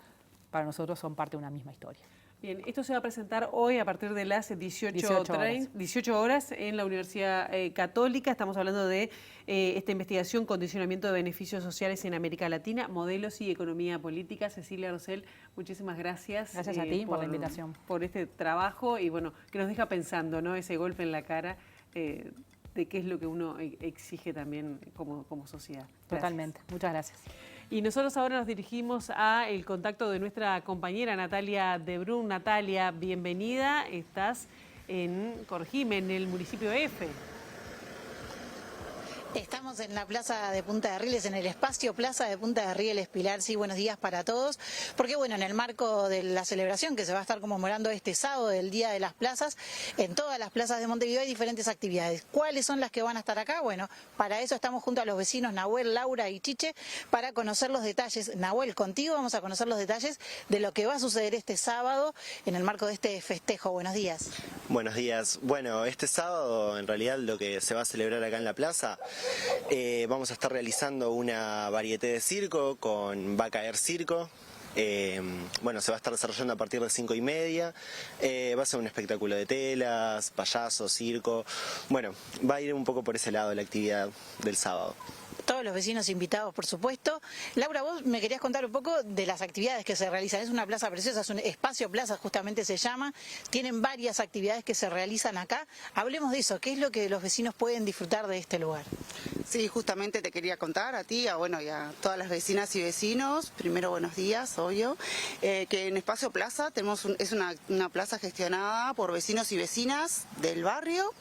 para nosotros son parte de una misma historia. Bien, esto se va a presentar hoy a partir de las 18 horas en la Universidad Católica. Estamos hablando de esta investigación, condicionamiento de beneficios sociales en América Latina, modelos y economía política. Cecilia Rosell, muchísimas gracias. Gracias a ti por la invitación. Por este trabajo y bueno, que nos deja pensando, ¿no? Ese golpe en la cara de qué es lo que uno exige también como sociedad. Gracias. Totalmente, muchas gracias. Y nosotros ahora nos dirigimos al contacto de nuestra compañera Natalia De Brun. Natalia, bienvenida. Estás corregime, en el municipio F. Estamos en la Plaza de Punta de Rieles, en el espacio Plaza de Punta de Rieles, Pilar. Sí, buenos días para todos. Porque bueno, en el marco de la celebración que se va a estar conmemorando este sábado del Día de las Plazas, en todas las plazas de Montevideo hay diferentes actividades. ¿Cuáles son las que van a estar acá? Bueno, para eso estamos junto a los vecinos Nahuel, Laura y Chiche para conocer los detalles. Nahuel, contigo vamos a conocer los detalles de lo que va a suceder este sábado en el marco de este festejo. Buenos días. Buenos días. Bueno, este sábado en realidad lo que se va a celebrar acá en la plaza, vamos a estar realizando una varieté de circo con Va a Caer Circo. Bueno, se va a estar desarrollando a partir de 5:30. Va a ser un espectáculo de telas, payasos, circo. Bueno, va a ir un poco por ese lado la actividad del sábado. Todos los vecinos invitados, por supuesto. Laura, vos me querías contar un poco de las actividades que se realizan. Es una plaza preciosa, es un espacio plaza, justamente se llama. Tienen varias actividades que se realizan acá. Hablemos de eso. ¿Qué es lo que los vecinos pueden disfrutar de este lugar? Sí, justamente te quería contar a ti, y a todas las vecinas y vecinos. Primero, buenos días. obvio, que en Espacio Plaza es una plaza gestionada por vecinos y vecinas del barrio.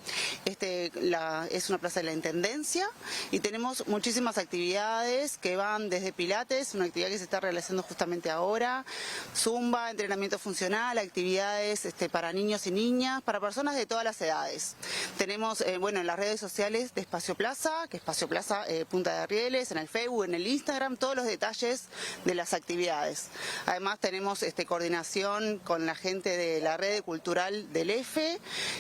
Es una plaza de la Intendencia y tenemos muchísimas actividades que van desde pilates, una actividad que se está realizando justamente ahora, zumba, entrenamiento funcional, actividades para niños y niñas, para personas de todas las edades. Tenemos, en las redes sociales de Espacio Plaza, que Espacio Plaza Punta de Rieles, en el Facebook, en el Instagram, todos los detalles de las actividades. Además tenemos coordinación con la gente de la red cultural del EFE,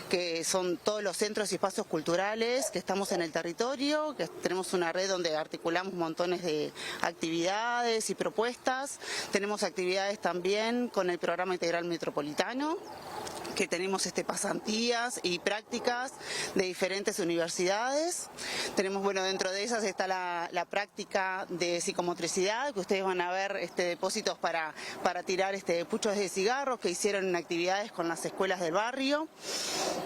que son todos los centros y espacios culturales que estamos en el territorio, que tenemos una red donde articulamos montones de actividades y propuestas. Tenemos actividades también con el programa integral metropolitano, que tenemos pasantías y prácticas de diferentes universidades. Tenemos, dentro de esas está la práctica de psicomotricidad, que ustedes van a ver depósitos para tirar puchos de cigarros que hicieron en actividades con las escuelas del barrio.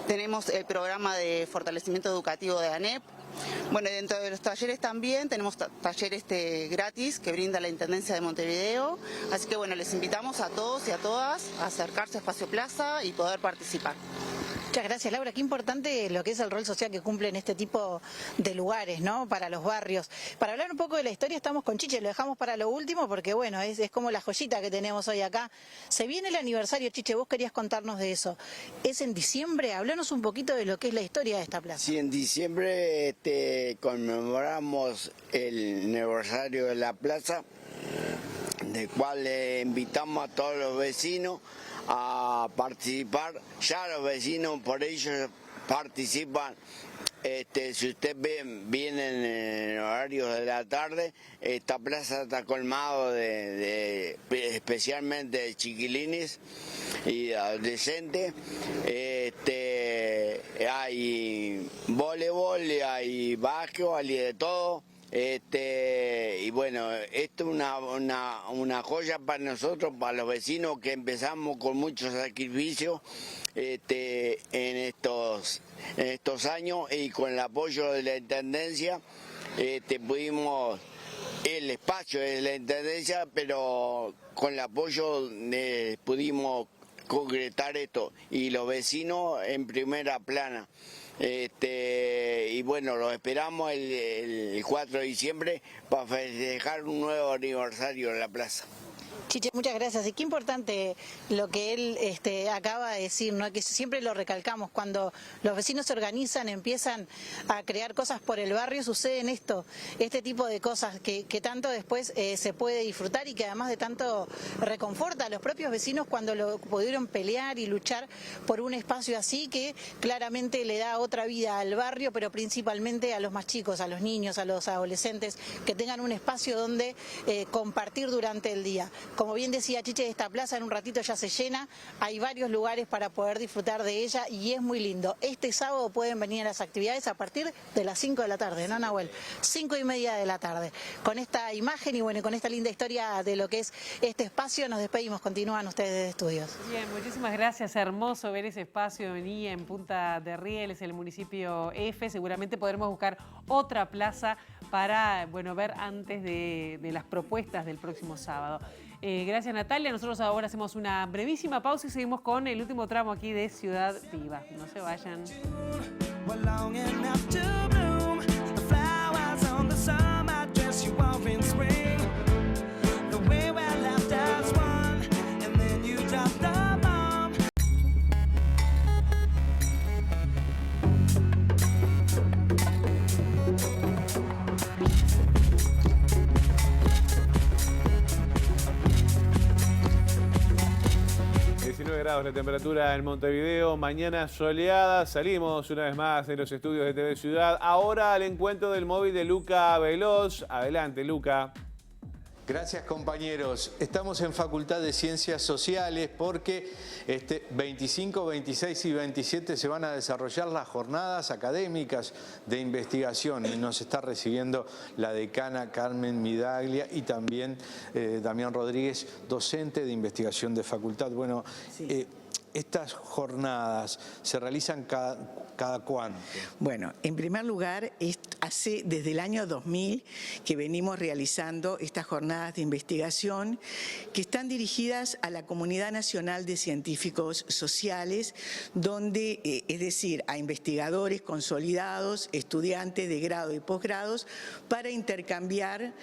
Tenemos el programa de fortalecimiento educativo de ANEP. Dentro de los talleres también tenemos talleres gratis que brinda la Intendencia de Montevideo, así que les invitamos a todos y a todas a acercarse a Espacio Plaza y poder participar. Muchas gracias, Laura. Qué importante lo que es el rol social que cumplen este tipo de lugares, ¿no? Para los barrios. Para hablar un poco de la historia estamos con Chiche, lo dejamos para lo último porque es como la joyita que tenemos hoy acá. Se viene el aniversario, Chiche, vos querías contarnos de eso. ¿Es en diciembre? Háblanos un poquito de lo que es la historia de esta plaza. Sí, en diciembre conmemoramos el aniversario de la plaza, del cual invitamos a todos los vecinos a participar. Ya los vecinos por ellos participan. Si ustedes vienen en horarios de la tarde, esta plaza está colmado especialmente de chiquilines y de adolescentes. Hay voleibol, hay básquetbol y de todo. Esto es una joya para nosotros, para los vecinos, que empezamos con mucho sacrificio en estos años, y con el apoyo de la Intendencia pudimos el espacio de la Intendencia, pero con el apoyo pudimos concretar esto, y los vecinos en primera plana. Los esperamos el 4 de diciembre para festejar un nuevo aniversario en la plaza. Chiche, muchas gracias. Y qué importante lo que él acaba de decir, ¿no? Que siempre lo recalcamos, cuando los vecinos se organizan, empiezan a crear cosas por el barrio, suceden este tipo de cosas que tanto después se puede disfrutar, y que además de tanto reconforta a los propios vecinos cuando lo pudieron pelear y luchar por un espacio así, que claramente le da otra vida al barrio, pero principalmente a los más chicos, a los niños, a los adolescentes, que tengan un espacio donde compartir durante el día. Como bien decía Chiche, esta plaza en un ratito ya se llena, hay varios lugares para poder disfrutar de ella y es muy lindo. Este sábado pueden venir a las actividades a partir de las 5 de la tarde, ¿no, Nahuel? 5:30 de la tarde. Con esta imagen y con esta linda historia de lo que es este espacio, nos despedimos. Continúan ustedes desde estudios. Bien, muchísimas gracias. Hermoso ver ese espacio venía en Punta de Rieles, el municipio F. Seguramente podremos buscar otra plaza para ver antes de las propuestas del próximo sábado. Gracias, Natalia. Nosotros ahora hacemos una brevísima pausa y seguimos con el último tramo aquí de Ciudad Viva. No se vayan. Grados la temperatura en Montevideo, mañana soleada, salimos una vez más de los estudios de TV Ciudad, ahora al encuentro del móvil de Luca Veloz. Adelante, Luca. Gracias, compañeros. Estamos en Facultad de Ciencias Sociales porque 25, 26 y 27 se van a desarrollar las jornadas académicas de investigación. Y nos está recibiendo la decana Carmen Midaglia y también Damián Rodríguez, docente de investigación de facultad. Bueno, sí. ¿Estas jornadas se realizan cada cuánto? Bueno, en primer lugar, desde el año 2000 que venimos realizando estas jornadas de investigación que están dirigidas a la comunidad nacional de científicos sociales, donde, es decir, a investigadores consolidados, estudiantes de grado y posgrados, para intercambiar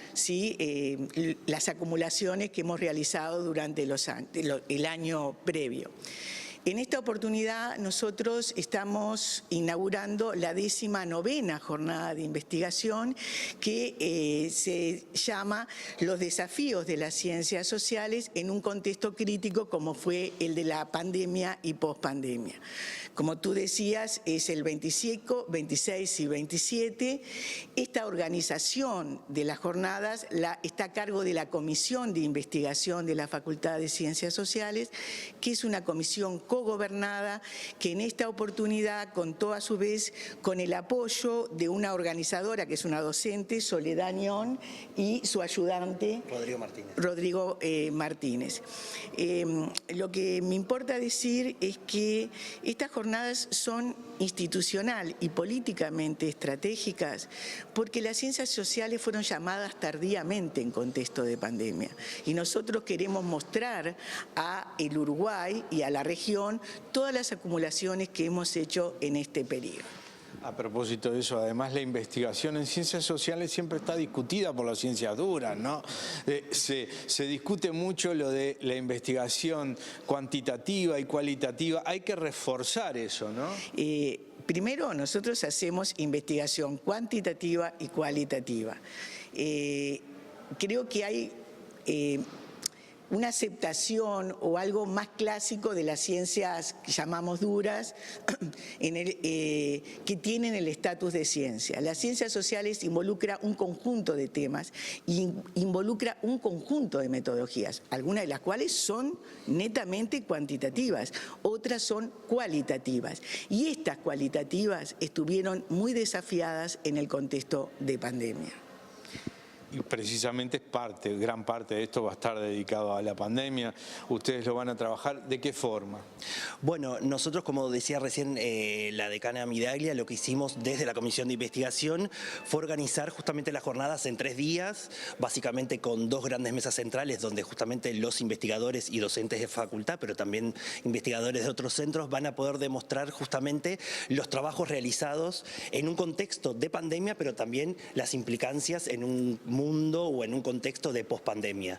las acumulaciones que hemos realizado durante el año previo. En esta oportunidad nosotros estamos inaugurando la 19ª jornada de investigación que se llama Los desafíos de las ciencias sociales en un contexto crítico como fue el de la pandemia y pospandemia. Como tú decías, es el 25, 26 y 27. Esta organización de las jornadas está a cargo de la Comisión de Investigación de la Facultad de Ciencias Sociales, que es una comisión cogobernada que en esta oportunidad contó a su vez con el apoyo de una organizadora que es una docente, Soledad Añón, y su ayudante Rodrigo Martínez. Lo que me importa decir es que estas jornadas son institucional y políticamente estratégicas porque las ciencias sociales fueron llamadas tardíamente en contexto de pandemia y nosotros queremos mostrar a el Uruguay y a la región todas las acumulaciones que hemos hecho en este periodo. A propósito de eso, además la investigación en ciencias sociales siempre está discutida por las ciencias duras, ¿no? Se discute mucho lo de la investigación cuantitativa y cualitativa. Hay que reforzar eso, ¿no? Primero, nosotros hacemos investigación cuantitativa y cualitativa. Creo que hay una aceptación o algo más clásico de las ciencias que llamamos duras, que tienen el estatus de ciencia. Las ciencias sociales involucra un conjunto de temas y involucra un conjunto de metodologías, algunas de las cuales son netamente cuantitativas, otras son cualitativas. Y estas cualitativas estuvieron muy desafiadas en el contexto de pandemia. Y precisamente gran parte de esto va a estar dedicado a la pandemia. ¿Ustedes lo van a trabajar? ¿De qué forma? Bueno, nosotros, como decía recién la decana Midaglia, lo que hicimos desde la Comisión de Investigación fue organizar justamente las jornadas en 3 días, básicamente con 2 grandes mesas centrales donde justamente los investigadores y docentes de facultad, pero también investigadores de otros centros, van a poder demostrar justamente los trabajos realizados en un contexto de pandemia, pero también las implicancias en un mundo o en un contexto de pospandemia.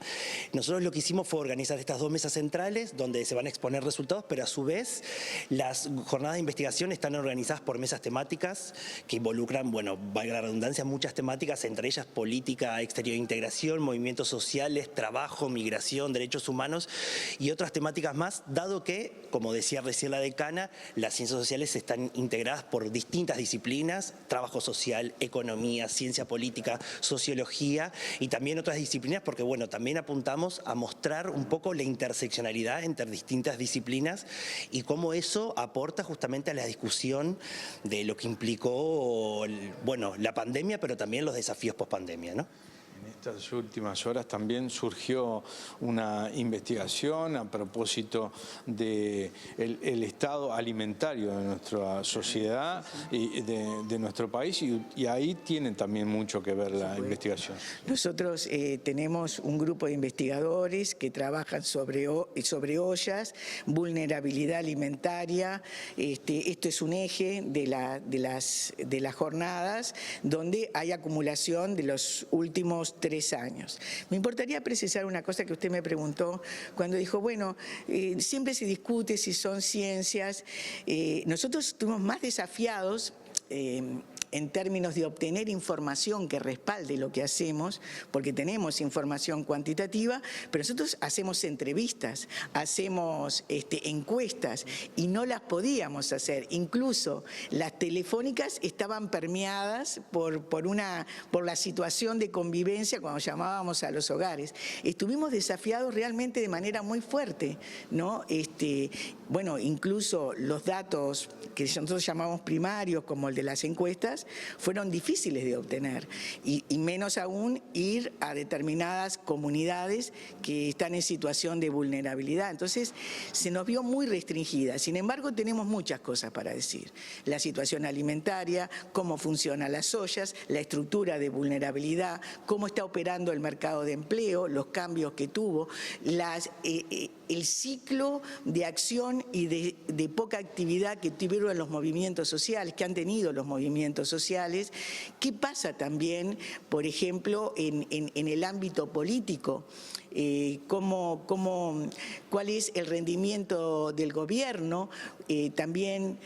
Nosotros lo que hicimos fue organizar estas 2 mesas centrales donde se van a exponer resultados, pero a su vez las jornadas de investigación están organizadas por mesas temáticas que involucran, bueno, valga la redundancia, muchas temáticas, entre ellas política exterior e integración, movimientos sociales, trabajo, migración, derechos humanos y otras temáticas más, dado que, como decía recién la decana, las ciencias sociales están integradas por distintas disciplinas, trabajo social, economía, ciencia política, sociología y también otras disciplinas, porque bueno, también apuntamos a mostrar un poco la interseccionalidad entre distintas disciplinas y cómo eso aporta justamente a la discusión de lo que implicó, bueno, la pandemia, pero también los desafíos pospandemia, ¿no? En estas últimas horas también surgió una investigación a propósito del estado alimentario de nuestra sociedad y de nuestro país y ahí tiene también mucho que ver la investigación. Nosotros tenemos un grupo de investigadores que trabajan sobre ollas, vulnerabilidad alimentaria. Esto es un eje de las jornadas donde hay acumulación de los últimos 3 años. Me importaría precisar una cosa que usted me preguntó cuando dijo, bueno, siempre se discute si son ciencias. Nosotros estuvimos más desafiados en términos de obtener información que respalde lo que hacemos, porque tenemos información cuantitativa, pero nosotros hacemos entrevistas, hacemos encuestas y no las podíamos hacer. Incluso las telefónicas estaban permeadas por la situación de convivencia cuando llamábamos a los hogares. Estuvimos desafiados realmente de manera muy fuerte, ¿no? Bueno, incluso los datos que nosotros llamamos primarios, como el de las encuestas, ayudas fueron difíciles de obtener y menos aún ir a determinadas comunidades que están en situación de vulnerabilidad. Entonces se nos vio muy restringida. Sin embargo, tenemos muchas cosas para decir. La situación alimentaria, cómo funcionan las ollas, la estructura de vulnerabilidad, cómo está operando el mercado de empleo, los cambios que tuvo, el ciclo de acción y de poca actividad que tuvieron los movimientos sociales, que han tenido los movimientos sociales. ¿Qué pasa también, por ejemplo, en el ámbito político? ¿Cuál es el rendimiento del gobierno? También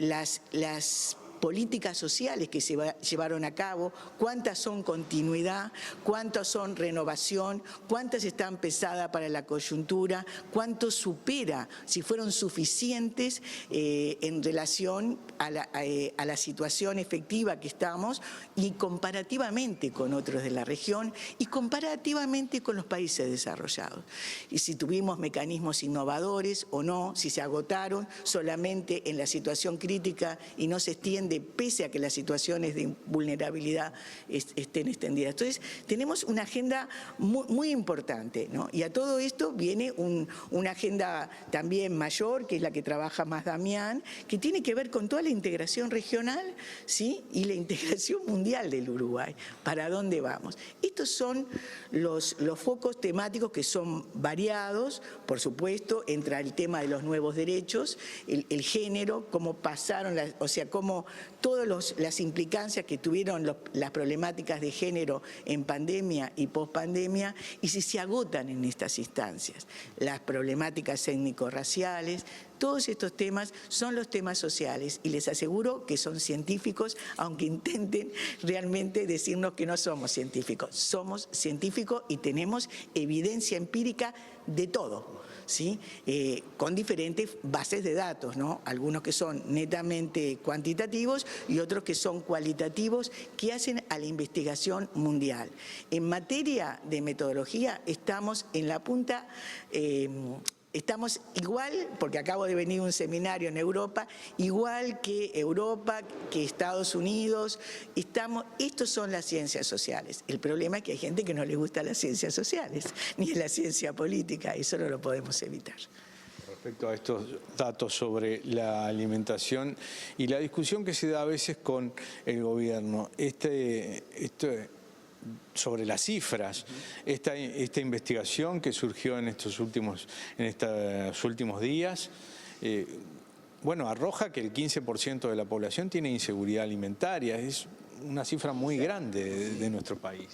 las políticas sociales que se llevaron a cabo, cuántas son continuidad, cuántas son renovación, cuántas están pesadas para la coyuntura, cuánto supera, si fueron suficientes en relación a la situación efectiva que estamos y comparativamente con otros de la región y comparativamente con los países desarrollados. Y si tuvimos mecanismos innovadores o no, si se agotaron solamente en la situación crítica y no se extiende pese a que las situaciones de vulnerabilidad estén extendidas. Entonces, tenemos una agenda muy importante, ¿no? Y a todo esto viene una agenda también mayor, que es la que trabaja más Damián, que tiene que ver con toda la integración regional, ¿sí? Y la integración mundial del Uruguay. ¿Para dónde vamos? Estos son los focos temáticos que son variados, por supuesto, entra el tema de los nuevos derechos, el género, cómo pasaron, cómo todas las implicancias que tuvieron las problemáticas de género en pandemia y pospandemia y si se agotan en estas instancias. Las problemáticas étnico-raciales, todos estos temas son los temas sociales y les aseguro que son científicos, aunque intenten realmente decirnos que no somos científicos. Somos científicos y tenemos evidencia empírica de todo, ¿sí? Con diferentes bases de datos, ¿no? Algunos que son netamente cuantitativos y otros que son cualitativos, que hacen a la investigación mundial. En materia de metodología estamos en la punta. Estamos igual, porque acabo de venir a un seminario en Europa, igual que Europa, que Estados Unidos. Estos son las ciencias sociales. El problema es que hay gente que no le gusta las ciencias sociales, ni la ciencia política. Eso no lo podemos evitar. Respecto a estos datos sobre la alimentación y la discusión que se da a veces con el gobierno, sobre las cifras, esta investigación que surgió en estos últimos días, bueno, arroja que el 15% de la población tiene inseguridad alimentaria. Es una cifra muy grande de nuestro país.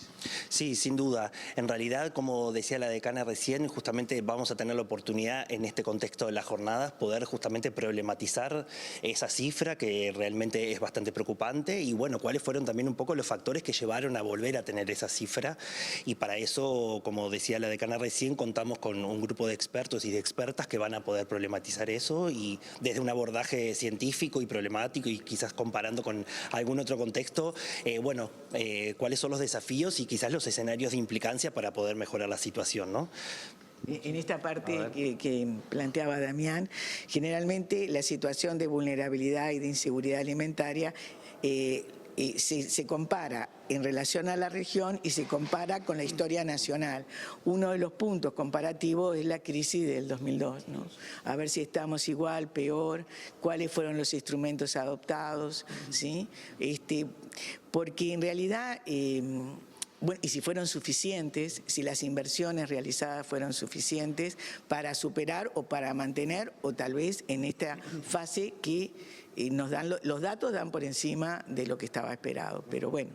Sí, sin duda. En realidad, como decía la decana recién, justamente vamos a tener la oportunidad en este contexto de las jornadas poder justamente problematizar esa cifra que realmente es bastante preocupante y bueno, cuáles fueron también un poco los factores que llevaron a volver a tener esa cifra y para eso, como decía la decana recién, contamos con un grupo de expertos y de expertas que van a poder problematizar eso y desde un abordaje científico y problemático y quizás comparando con algún otro contexto, cuáles son los desafíos y quizás los escenarios de implicancia para poder mejorar la situación, ¿no? En esta parte que planteaba Damián, generalmente la situación de vulnerabilidad y de inseguridad alimentaria se compara en relación a la región y se compara con la historia nacional. Uno de los puntos comparativos es la crisis del 2002, ¿no? A ver si estamos igual, peor, cuáles fueron los instrumentos adoptados, ¿sí? Porque en realidad, y si fueron suficientes, si las inversiones realizadas fueron suficientes para superar o para mantener, o tal vez en esta fase que los datos dan por encima de lo que estaba esperado, pero bueno.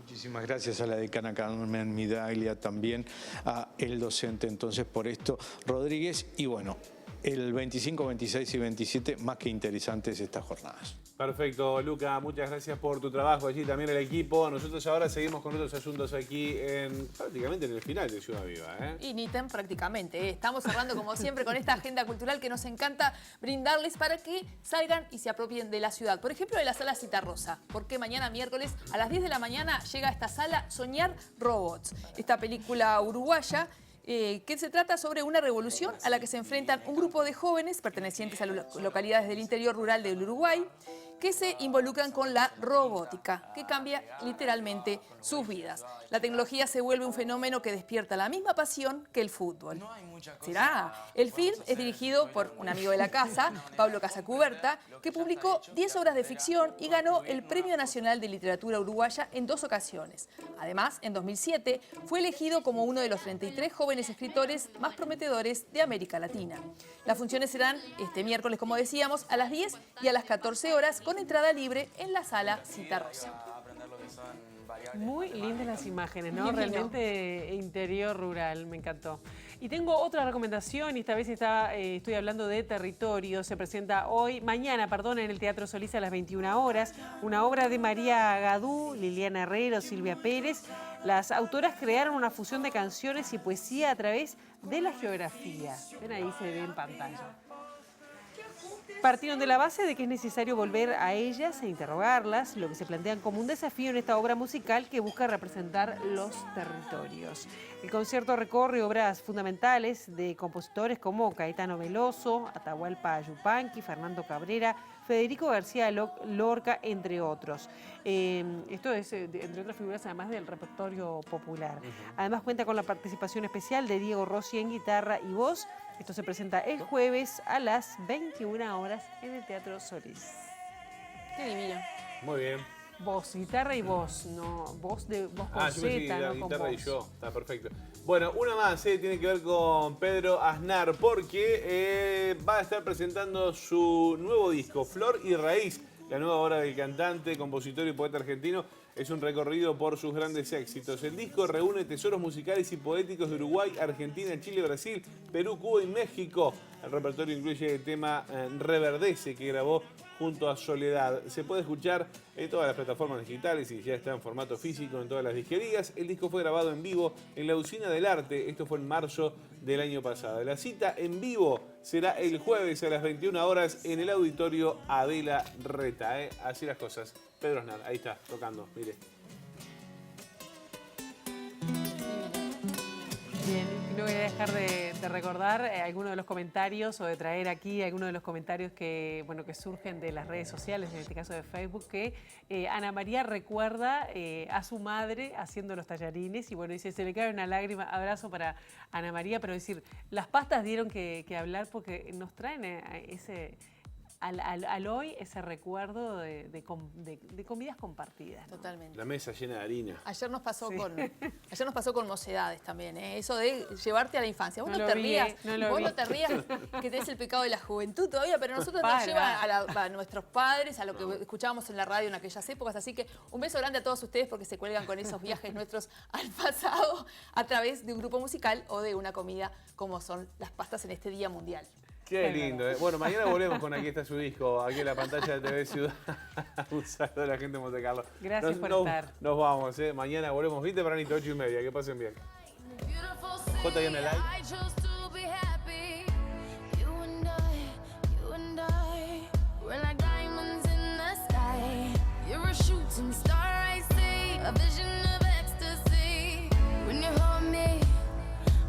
Muchísimas gracias a la decana Carmen Midaglia, también a el docente entonces por esto, Rodríguez, y bueno, el 25, 26 y 27, más que interesantes estas jornadas. Perfecto, Luca, muchas gracias por tu trabajo allí, también el equipo. Nosotros ahora seguimos con otros asuntos aquí prácticamente en el final de Ciudad Viva, ¿eh? Y ni tan prácticamente. Estamos cerrando como siempre con esta agenda cultural que nos encanta brindarles para que salgan y se apropien de la ciudad. Por ejemplo, de la sala Citarrosa, porque mañana miércoles a las 10 de la mañana llega a esta sala Soñar Robots, esta película uruguaya que se trata sobre una revolución a la que se enfrentan un grupo de jóvenes pertenecientes a localidades del interior rural del Uruguay que se involucran con la robótica, que cambia literalmente sus vidas. La tecnología se vuelve un fenómeno que despierta la misma pasión que el fútbol. ¿Será? El film es dirigido por un amigo de la casa, Pablo Casacuberta, que publicó 10 obras de ficción y ganó el Premio Nacional de Literatura Uruguaya en 2 ocasiones. Además, en 2007 fue elegido como uno de los 33 jóvenes escritores más prometedores de América Latina. Las funciones serán este miércoles, como decíamos, a las 10 y a las 14 horas con entrada libre en la sala Cita Rosa. Muy lindas las imágenes, ¿no? Divino. Realmente interior rural, me encantó. Y tengo otra recomendación, y esta vez estoy hablando de territorio. Se presenta mañana, en el Teatro Solís a las 21 horas, una obra de María Gadú, Liliana Herrero, Silvia Pérez. Las autoras crearon una fusión de canciones y poesía a través de la geografía. Ven, ahí se ve en pantalla. Partieron de la base de que es necesario volver a ellas e interrogarlas, lo que se plantean como un desafío en esta obra musical que busca representar los territorios. El concierto recorre obras fundamentales de compositores como Caetano Veloso, Atahualpa Yupanqui, Fernando Cabrera, Federico García Lorca, entre otros. Esto es, entre otras figuras, además del repertorio popular. Además cuenta con la participación especial de Diego Rossi en guitarra y voz. Esto se presenta el jueves a las 21 horas en el Teatro Solís. Qué divino. Muy bien. Voz, guitarra y voz, no voz con yo pensé que Z, la no con guitarra y voz. yo. Está perfecto. Bueno, una más tiene que ver con Pedro Aznar, porque va a estar presentando su nuevo disco, Flor y Raíz, la nueva obra del cantante, compositor y poeta argentino. Es un recorrido por sus grandes éxitos. El disco reúne tesoros musicales y poéticos de Uruguay, Argentina, Chile, Brasil, Perú, Cuba y México. El repertorio incluye el tema Reverdece, que grabó junto a Soledad. Se puede escuchar en todas las plataformas digitales y ya está en formato físico en todas las disquerías. El disco fue grabado en vivo en la Usina del Arte. Esto fue en marzo del año pasado. La cita en vivo será el jueves a las 21 horas en el auditorio Adela Reta. Así las cosas. Pedro Aznar, ahí está, tocando, mire. Bien, no voy a dejar de recordar algunos de los comentarios o de traer aquí algunos de los comentarios que surgen de las redes sociales, en este caso de Facebook, que Ana María recuerda a su madre haciendo los tallarines y dice, se le cae una lágrima, abrazo para Ana María, pero decir, las pastas dieron que hablar porque nos traen al hoy ese recuerdo de comidas compartidas, ¿no? Totalmente. La mesa llena de harina. Ayer nos pasó con Mocedades también, eso de llevarte a la infancia. Vos no, No te lo vi, rías, no lo vi. que tenés el pecado de la juventud todavía, pero nosotros nos lleva a nuestros padres, a lo que escuchábamos en la radio en aquellas épocas. Así que un beso grande a todos ustedes porque se cuelgan con esos viajes nuestros al pasado a través de un grupo musical o de una comida como son las pastas en este Día Mundial. Qué lindo, ¿eh? Bueno, mañana volvemos con Aquí está su disco, aquí en la pantalla de TV Ciudad. Un saludo a la gente de Monte Carlo. Gracias por estar. Nos vamos, ¿eh? Mañana volvemos, 20 tempranito, 8:30. Que pasen bien. J.M. Live.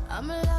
I'm alive.